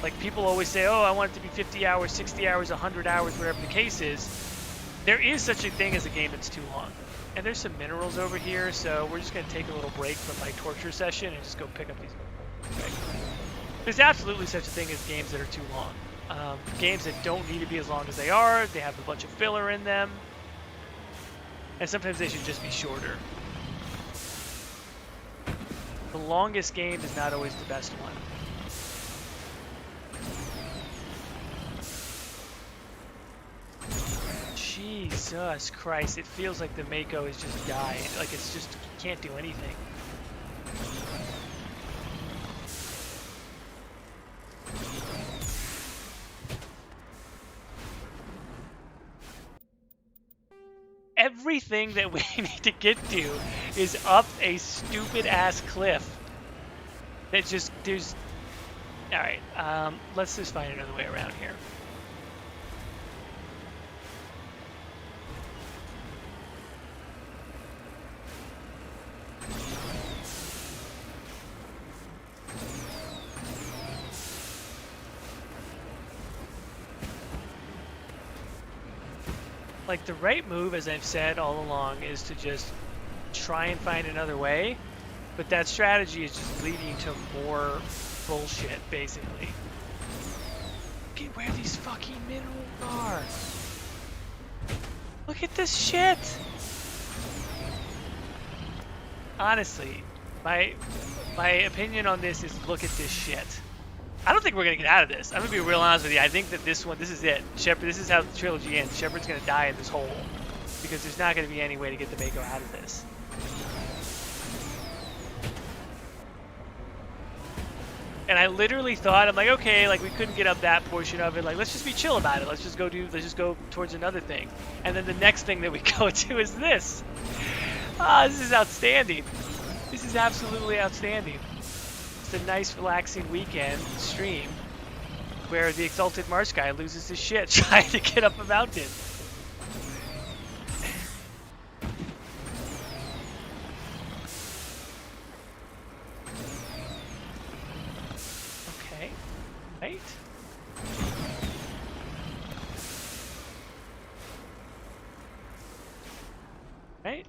Like, people always say, oh, I want it to be 50 hours, 60 hours, 100 hours, whatever the case is. There is such a thing as a game that's too long. And there's some minerals over here, so we're just going to take a little break from my torture session and just go pick up these. Okay. There's absolutely such a thing as games that are too long. Games that don't need to be as long as they are. They have a bunch of filler in them. And sometimes they should just be shorter. The longest game is not always the best one. Jesus Christ, it feels like the Mako is just dying. Like, it's just, you can't do anything. Everything that we need to get to is up a stupid ass cliff. That just, there's... Alright, let's just find another way around here. Like, the right move, as I've said all along, is to just try and find another way, but that strategy is just leading to more bullshit, basically. Look at where these fucking minerals are. Look at this shit. Honestly, my opinion on this is look at this shit. I don't think we're going to get out of this. I'm going to be real honest with you. I think that this is it. Shepard, this is how the trilogy ends. Shepard's going to die in this hole. Because there's not going to be any way to get the Mako out of this. And I literally thought, I'm like, okay, like, we couldn't get up that portion of it. Like, let's just be chill about it. Let's just go towards another thing. And then the next thing that we go to is this. Ah, this is outstanding. This is absolutely outstanding. A nice relaxing weekend stream where the Exalted March guy loses his shit trying to get up a mountain. Okay, right. Right?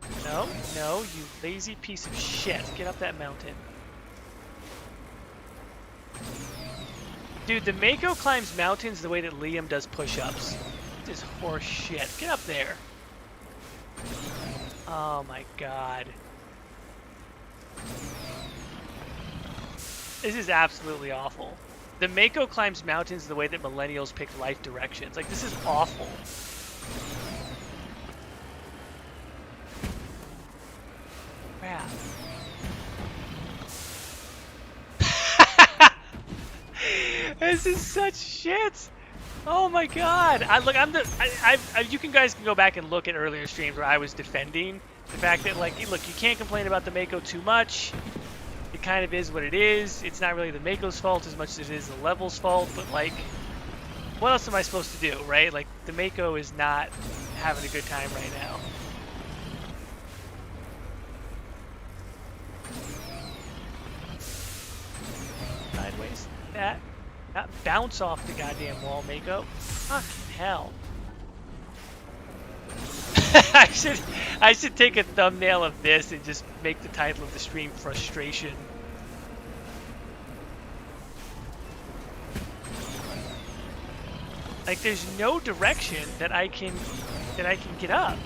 No, you lazy piece of shit. Get up that mountain. Dude, the Mako climbs mountains the way that Liam does push-ups. This is horse shit. Get up there. Oh my God. This is absolutely awful. The Mako climbs mountains the way that millennials pick life directions. Like, this is awful. Crap. This is such shit. Oh my God. You guys can go back and look at earlier streams where I was defending the fact that, like, look, you can't complain about the Mako too much. It kind of is what it is. It's not really the Mako's fault as much as it is the level's fault, but, like, what else am I supposed to do, right? Like, the Mako is not having a good time right now. Sideways. That. Not bounce off the goddamn wall, Mako. Fucking hell. I should take a thumbnail of this and just make the title of the stream Frustration. Like there's no direction that I can get up.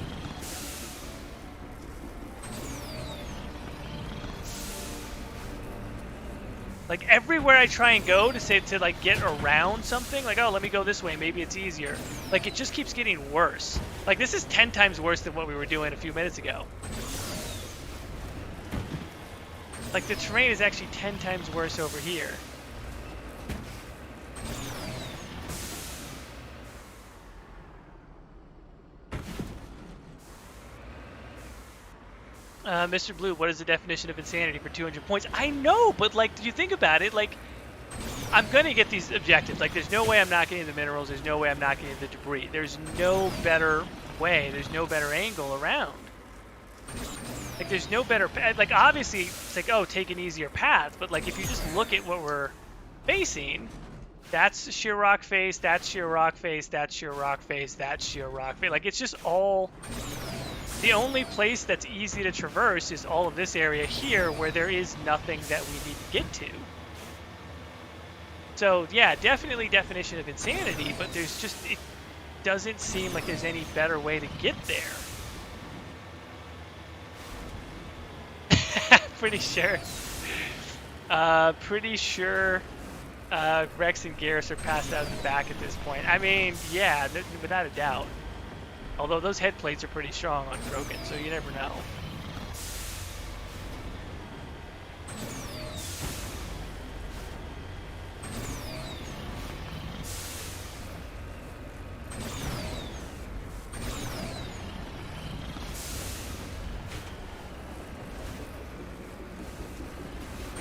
Like everywhere I try and go to like get around something, like oh let me go this way, maybe it's easier. Like it just keeps getting worse. Like this is 10 times worse than what we were doing a few minutes ago. Like the terrain is actually 10 times worse over here. Mr. Blue, what is the definition of insanity for 200 points? I know, but like, did you think about it? Like, I'm gonna get these objectives. Like, there's no way I'm not getting the minerals. There's no way I'm not getting the debris. There's no better way. There's no better angle around. Like, there's no better path. Like, obviously, it's like, oh, take an easier path. But like, if you just look at what we're facing, that's sheer rock face. That's sheer rock face. That's sheer rock face. That's sheer rock face. Like, it's just all. The only place that's easy to traverse is all of this area here where there is nothing that we need to get to. So yeah, definitely definition of insanity, but there's just, it doesn't seem like there's any better way to get there. Pretty sure. Pretty sure Rex and Garrus are passed out in the back at this point. I mean, yeah, without a doubt. Although those head plates are pretty strong on Krogan, so you never know.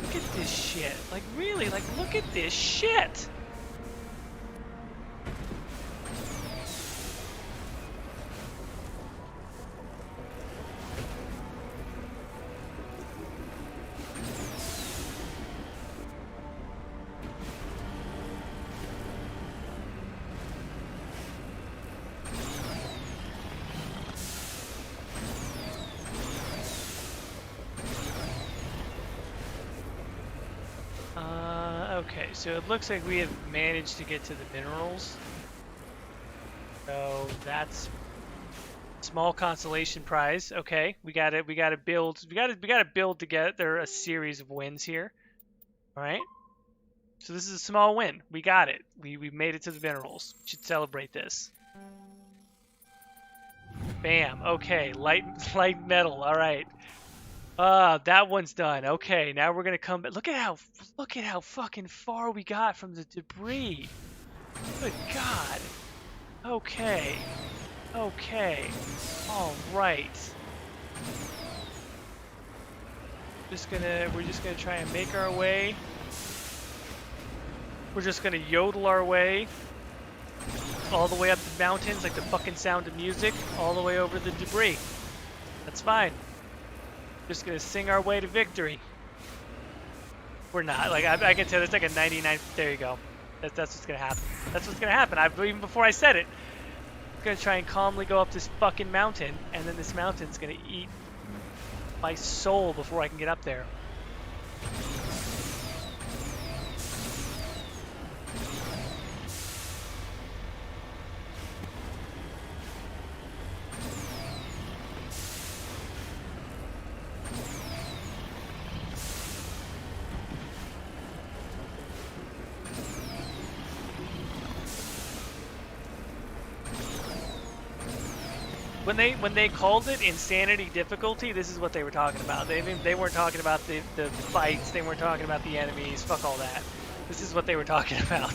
Look at this shit. Like, really? Like, look at this shit! Okay, so it looks like we have managed to get to the minerals. So that's small consolation prize. Okay, we got to build together a series of wins here. All right. So this is a small win. We got it. We made it to the minerals. We should celebrate this. Bam. Okay, light metal. All right. That one's done. Okay, now we're gonna come back. Look at how fucking far we got from the debris. Good God. Okay. Okay. All right. We're just gonna try and make our way. We're just gonna yodel our way all the way up the mountains, like the fucking Sound of Music, all the way over the debris. That's fine. Just gonna sing our way to victory. We're not. Like I can tell, it's like a 99. There you go. That's what's gonna happen. That's what's gonna happen. Even before I said it, I'm gonna try and calmly go up this fucking mountain, and then this mountain's gonna eat my soul before I can get up there. When they called it insanity difficulty, this is what they were talking about. They weren't talking about the fights. They weren't talking about the enemies. Fuck all that. This is what they were talking about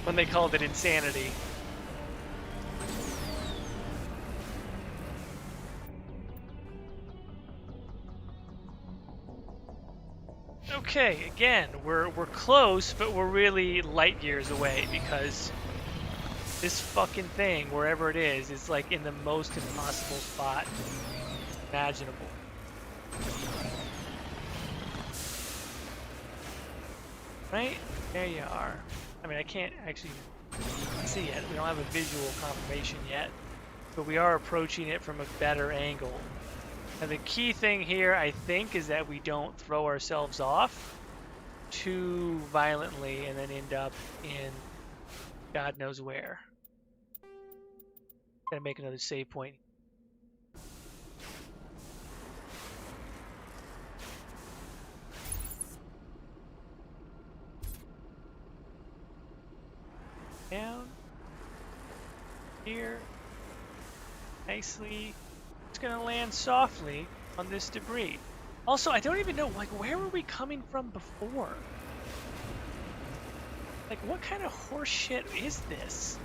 when they called it insanity. Okay, again, we're close, but we're really light years away because this fucking thing, wherever it is like in the most impossible spot imaginable. Right? There you are. I mean, I can't actually see it. We don't have a visual confirmation yet. but we are approaching it from a better angle. Now the key thing here, I think, is that we don't throw ourselves off too violently and then end up in God knows where. Gotta make another save point. Down here nicely. It's gonna land softly on this debris. Also, I don't even know, like, where were we coming from before? Like, what kind of horse shit is this?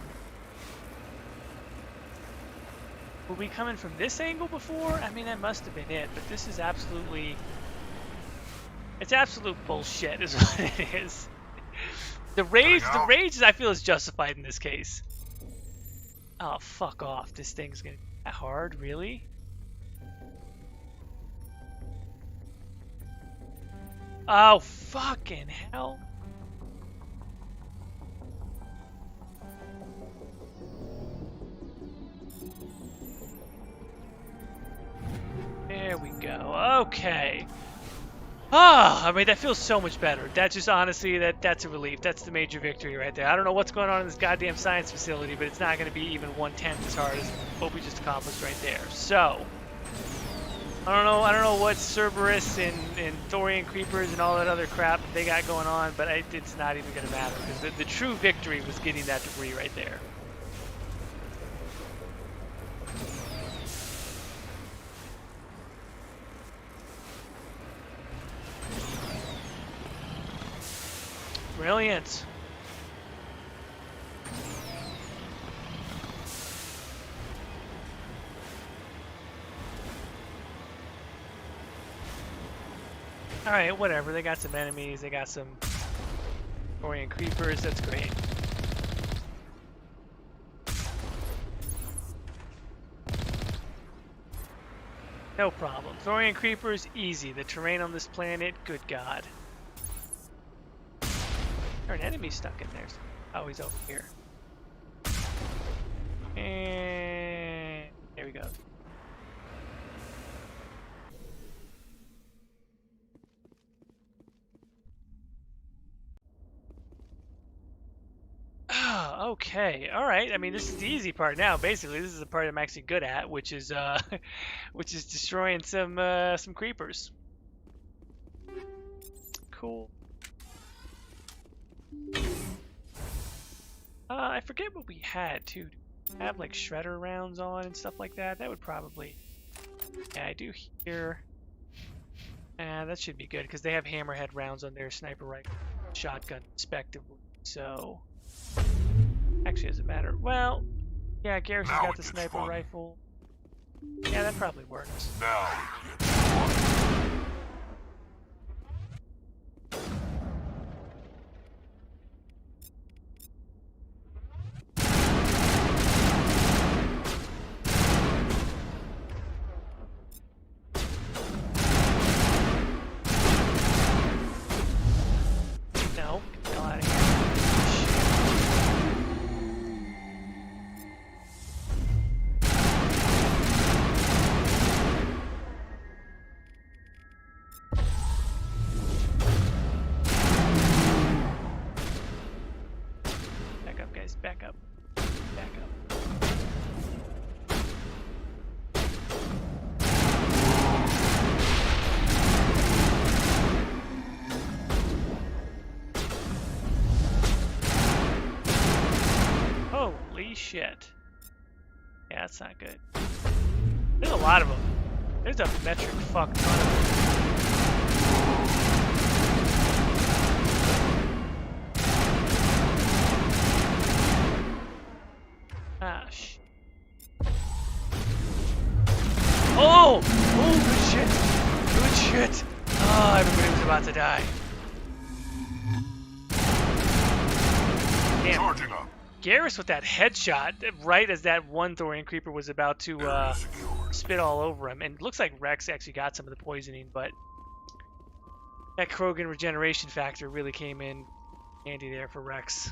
Were we coming from this angle before? I mean, that must have been it, but this is absolutely... It's absolute bullshit is what it is. The rage, I feel, is justified in this case. Oh, fuck off. This thing's gonna be that hard, really? Oh, fucking hell. There we go. Okay. Ah, I mean, that feels so much better. That just, honestly, that's a relief. That's the major victory right there. I don't know what's going on in this goddamn science facility, but it's not going to be even 1/10 as hard as what we just accomplished right there. So, I don't know what Cerberus and Thorian creepers and all that other crap they got going on, but it's not even going to matter, because the true victory was getting that debris right there. Brilliant. Alright, whatever. They got some enemies. They got some Thorian creepers. That's great. No problem. Thorian creepers, easy. The terrain on this planet, good God. There's an enemy stuck in there. Oh, he's over here. And there we go. Oh, okay. All right. I mean, this is the easy part now. Basically, this is the part I'm actually good at, which is destroying some creepers. Cool. I forget what we had too. Have like shredder rounds on and stuff like that. That would probably. Yeah, I do here. That should be good because they have hammerhead rounds on their sniper rifle, shotgun, respectively. So, actually, doesn't matter. Well, yeah, Garrison's got the sniper rifle. Yeah, that probably works. Now. Back up. Holy shit. Yeah, that's not good. There's a lot of them. There's a metric fuck ton of them. Ah, shit. Oh! Oh, good shit! Good shit! Oh, everybody was about to die. Damn. Charging up. Garrus with that headshot right as that one Thorian creeper was about to spit all over him. And it looks like Rex actually got some of the poisoning, but that Krogan regeneration factor really came in handy there for Rex.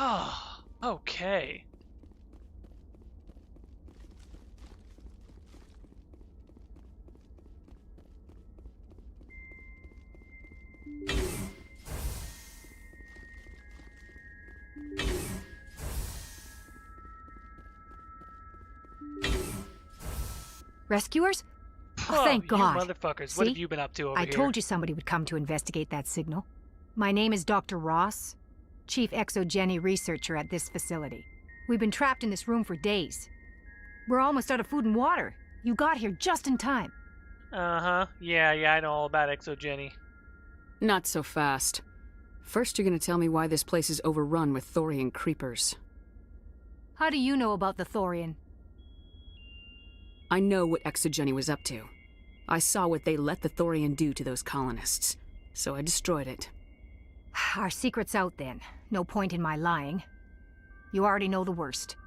Oh, okay. Rescuers? Oh, Thank God. You motherfuckers. See? What have you been up to over I here? told you somebody would come to investigate that signal. My name is Dr. Ross, Chief Exogeny Researcher at this facility. We've been trapped in this room for days. We're almost out of food and water. You got here just in time. Uh-huh. Yeah, I know all about exogeny. Not so fast. First, you're gonna tell me why this place is overrun with Thorian creepers. How do you know about the Thorian? I know what Exogeny was up to. I saw what they let the Thorian do to those colonists, so I destroyed it. Our secret's out then. No point in my lying. You already know the worst.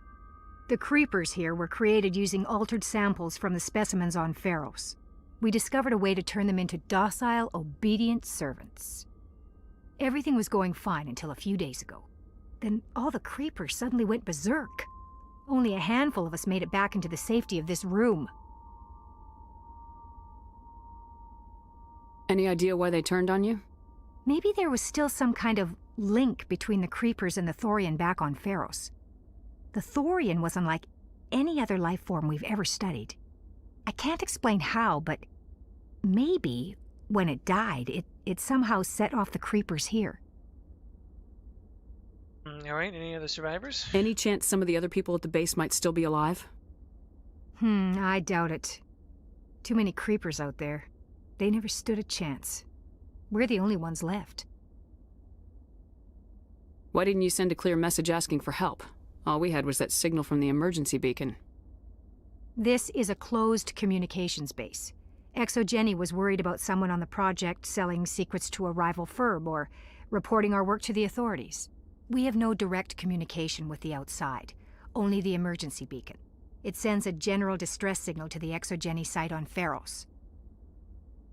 The creepers here were created using altered samples from the specimens on Pharos. We discovered a way to turn them into docile, obedient servants. Everything was going fine until a few days ago. Then all the creepers suddenly went berserk. Only a handful of us made it back into the safety of this room. Any idea why they turned on you? Maybe there was still some kind of link between the creepers and the Thorian back on Pharos. The Thorian was unlike any other life form we've ever studied. I can't explain how, but maybe when it died, it somehow set off the creepers here. Alright, any other survivors? Any chance some of the other people at the base might still be alive? I doubt it. Too many creepers out there. They never stood a chance. We're the only ones left. Why didn't you send a clear message asking for help? All we had was that signal from the emergency beacon. This is a closed communications base. Exogeny was worried about someone on the project selling secrets to a rival firm or reporting our work to the authorities. We have no direct communication with the outside, only the emergency beacon. It sends a general distress signal to the Exogeny site on Pharos.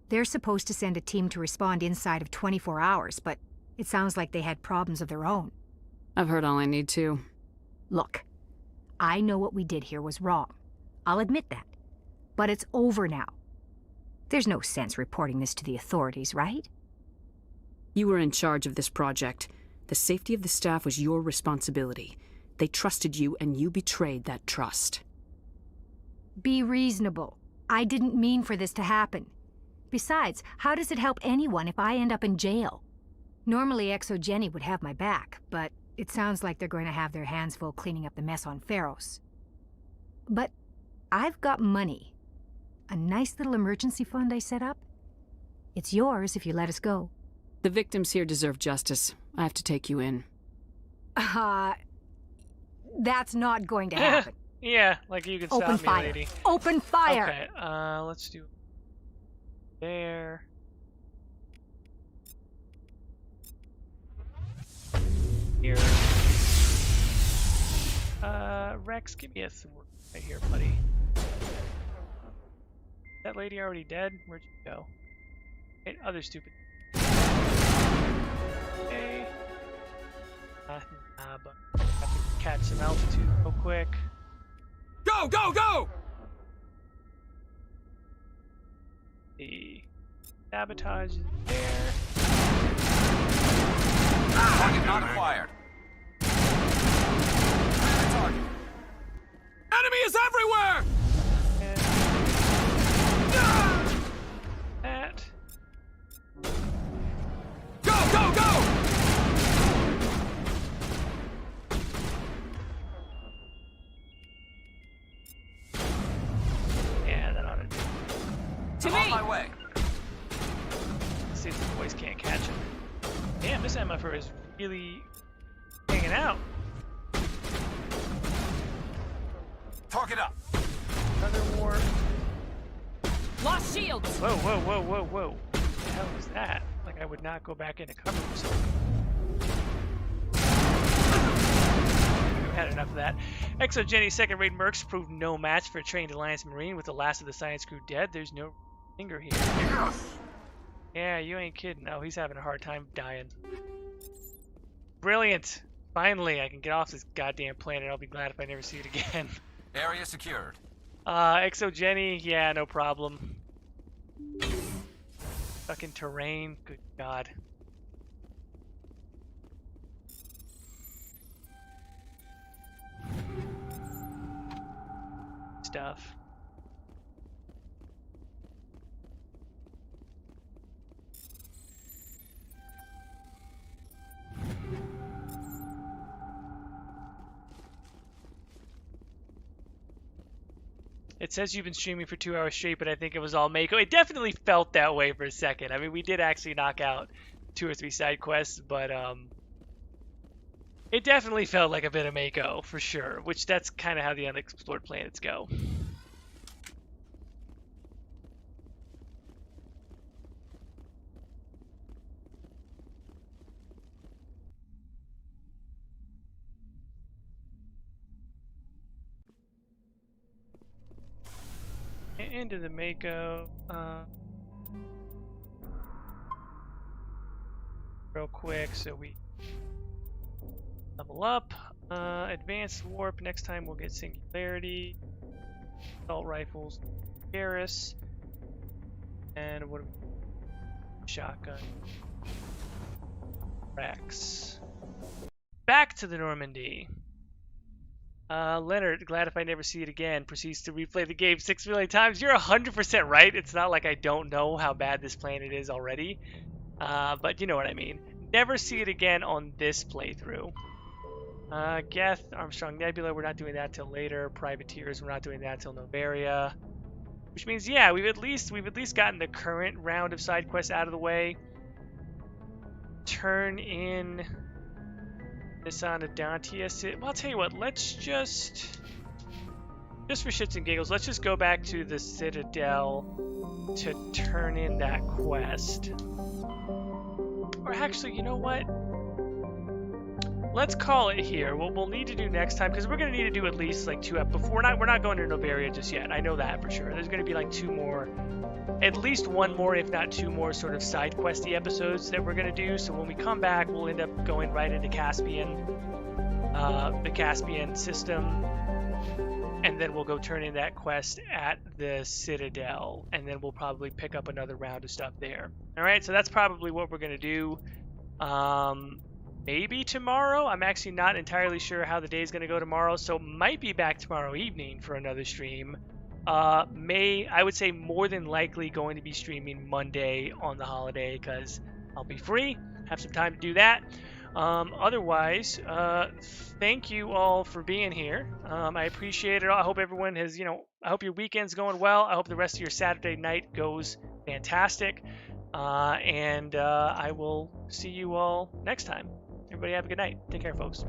They're supposed to send a team to respond inside of 24 hours, but it sounds like they had problems of their own. I've heard all I need to. Look, I know what we did here was wrong. I'll admit that. But it's over now. There's no sense reporting this to the authorities, right? You were in charge of this project. The safety of the staff was your responsibility. They trusted you, and you betrayed that trust. Be reasonable. I didn't mean for this to happen. Besides, how does it help anyone if I end up in jail? Normally, Exogeny would have my back, but it sounds like they're going to have their hands full cleaning up the mess on Pharos. But I've got money. A nice little emergency fund I set up. It's yours if you let us go. The victims here deserve justice. I have to take you in. That's not going to happen. Yeah, like you can stop Open me, fire. lady. Open fire! Okay, let's do... There. Here. Rex, give me a sword right here, buddy. That lady already dead? Where'd you go? Hey, other stupid. Okay. But have to catch some altitude real quick. Go, go, go! The sabotage is there. Target not acquired. Enemy is everywhere! And that. Go, go, go! Yeah, that ought to do. I'm on my way. Let's see if the boys can't catch him. Damn, this MFR is really hanging out. Target up. Another war. Lost shields! Whoa, whoa, whoa, whoa, whoa. What the hell was that? Like I would not go back into cover for something. We've had enough of that. Exogeny's second-rate mercs proved no match for a trained Alliance Marine with the last of the science crew dead. There's no finger here. Yeah, you ain't kidding. Oh, he's having a hard time dying. Brilliant. Finally, I can get off this goddamn planet. I'll be glad if I never see it again. Area secured. Exogeny, yeah, no problem. Fucking terrain, good god. Stuff. It says you've been streaming for 2 hours straight, but I think it was all Mako. It definitely felt that way for a second. I mean, we did actually knock out 2 or 3 side quests, but it definitely felt like a bit of Mako, for sure, which that's kind of how the unexplored planets go. Into the Mako. Real quick, so we level up. Advanced warp. Next time we'll get singularity. Assault rifles. Garrus. And what? Shotgun. Rex. Back to the Normandy. Leonard, glad if I never see it again, proceeds to replay the game 6 million times. You're 100% right. It's not like I don't know how bad this planet is already. But you know what I mean. Never see it again on this playthrough. Geth, Armstrong Nebula, we're not doing that till later. Privateers, we're not doing that till Novaria. Which means, yeah, we've at least gotten the current round of side quests out of the way. Turn in this on Adantia. Well, I'll tell you what, let's just for shits and giggles, let's just go back to the Citadel to turn in that quest. Or actually, you know what? Let's call it here. What we'll need to do next time, because we're going to need to do at least like 2 episodes. We're not going to Novaria just yet. I know that for sure. There's going to be like 2 more, at least 1 more, if not 2 more sort of side questy episodes that we're going to do. So when we come back, we'll end up going right into Caspian, the Caspian system, and then we'll go turn in that quest at the Citadel, and then we'll probably pick up another round of stuff there. All right, so that's probably what we're going to do. Maybe tomorrow. I'm actually not entirely sure how the day is going to go tomorrow, so might be back tomorrow evening for another stream. I would say more than likely going to be streaming Monday on the holiday because I'll be free, have some time to do that. Otherwise, thank you all for being here. I appreciate it. I hope everyone has, I hope your weekend's going well. I hope the rest of your Saturday night goes fantastic. And I will see you all next time. Everybody have a good night. Take care, folks.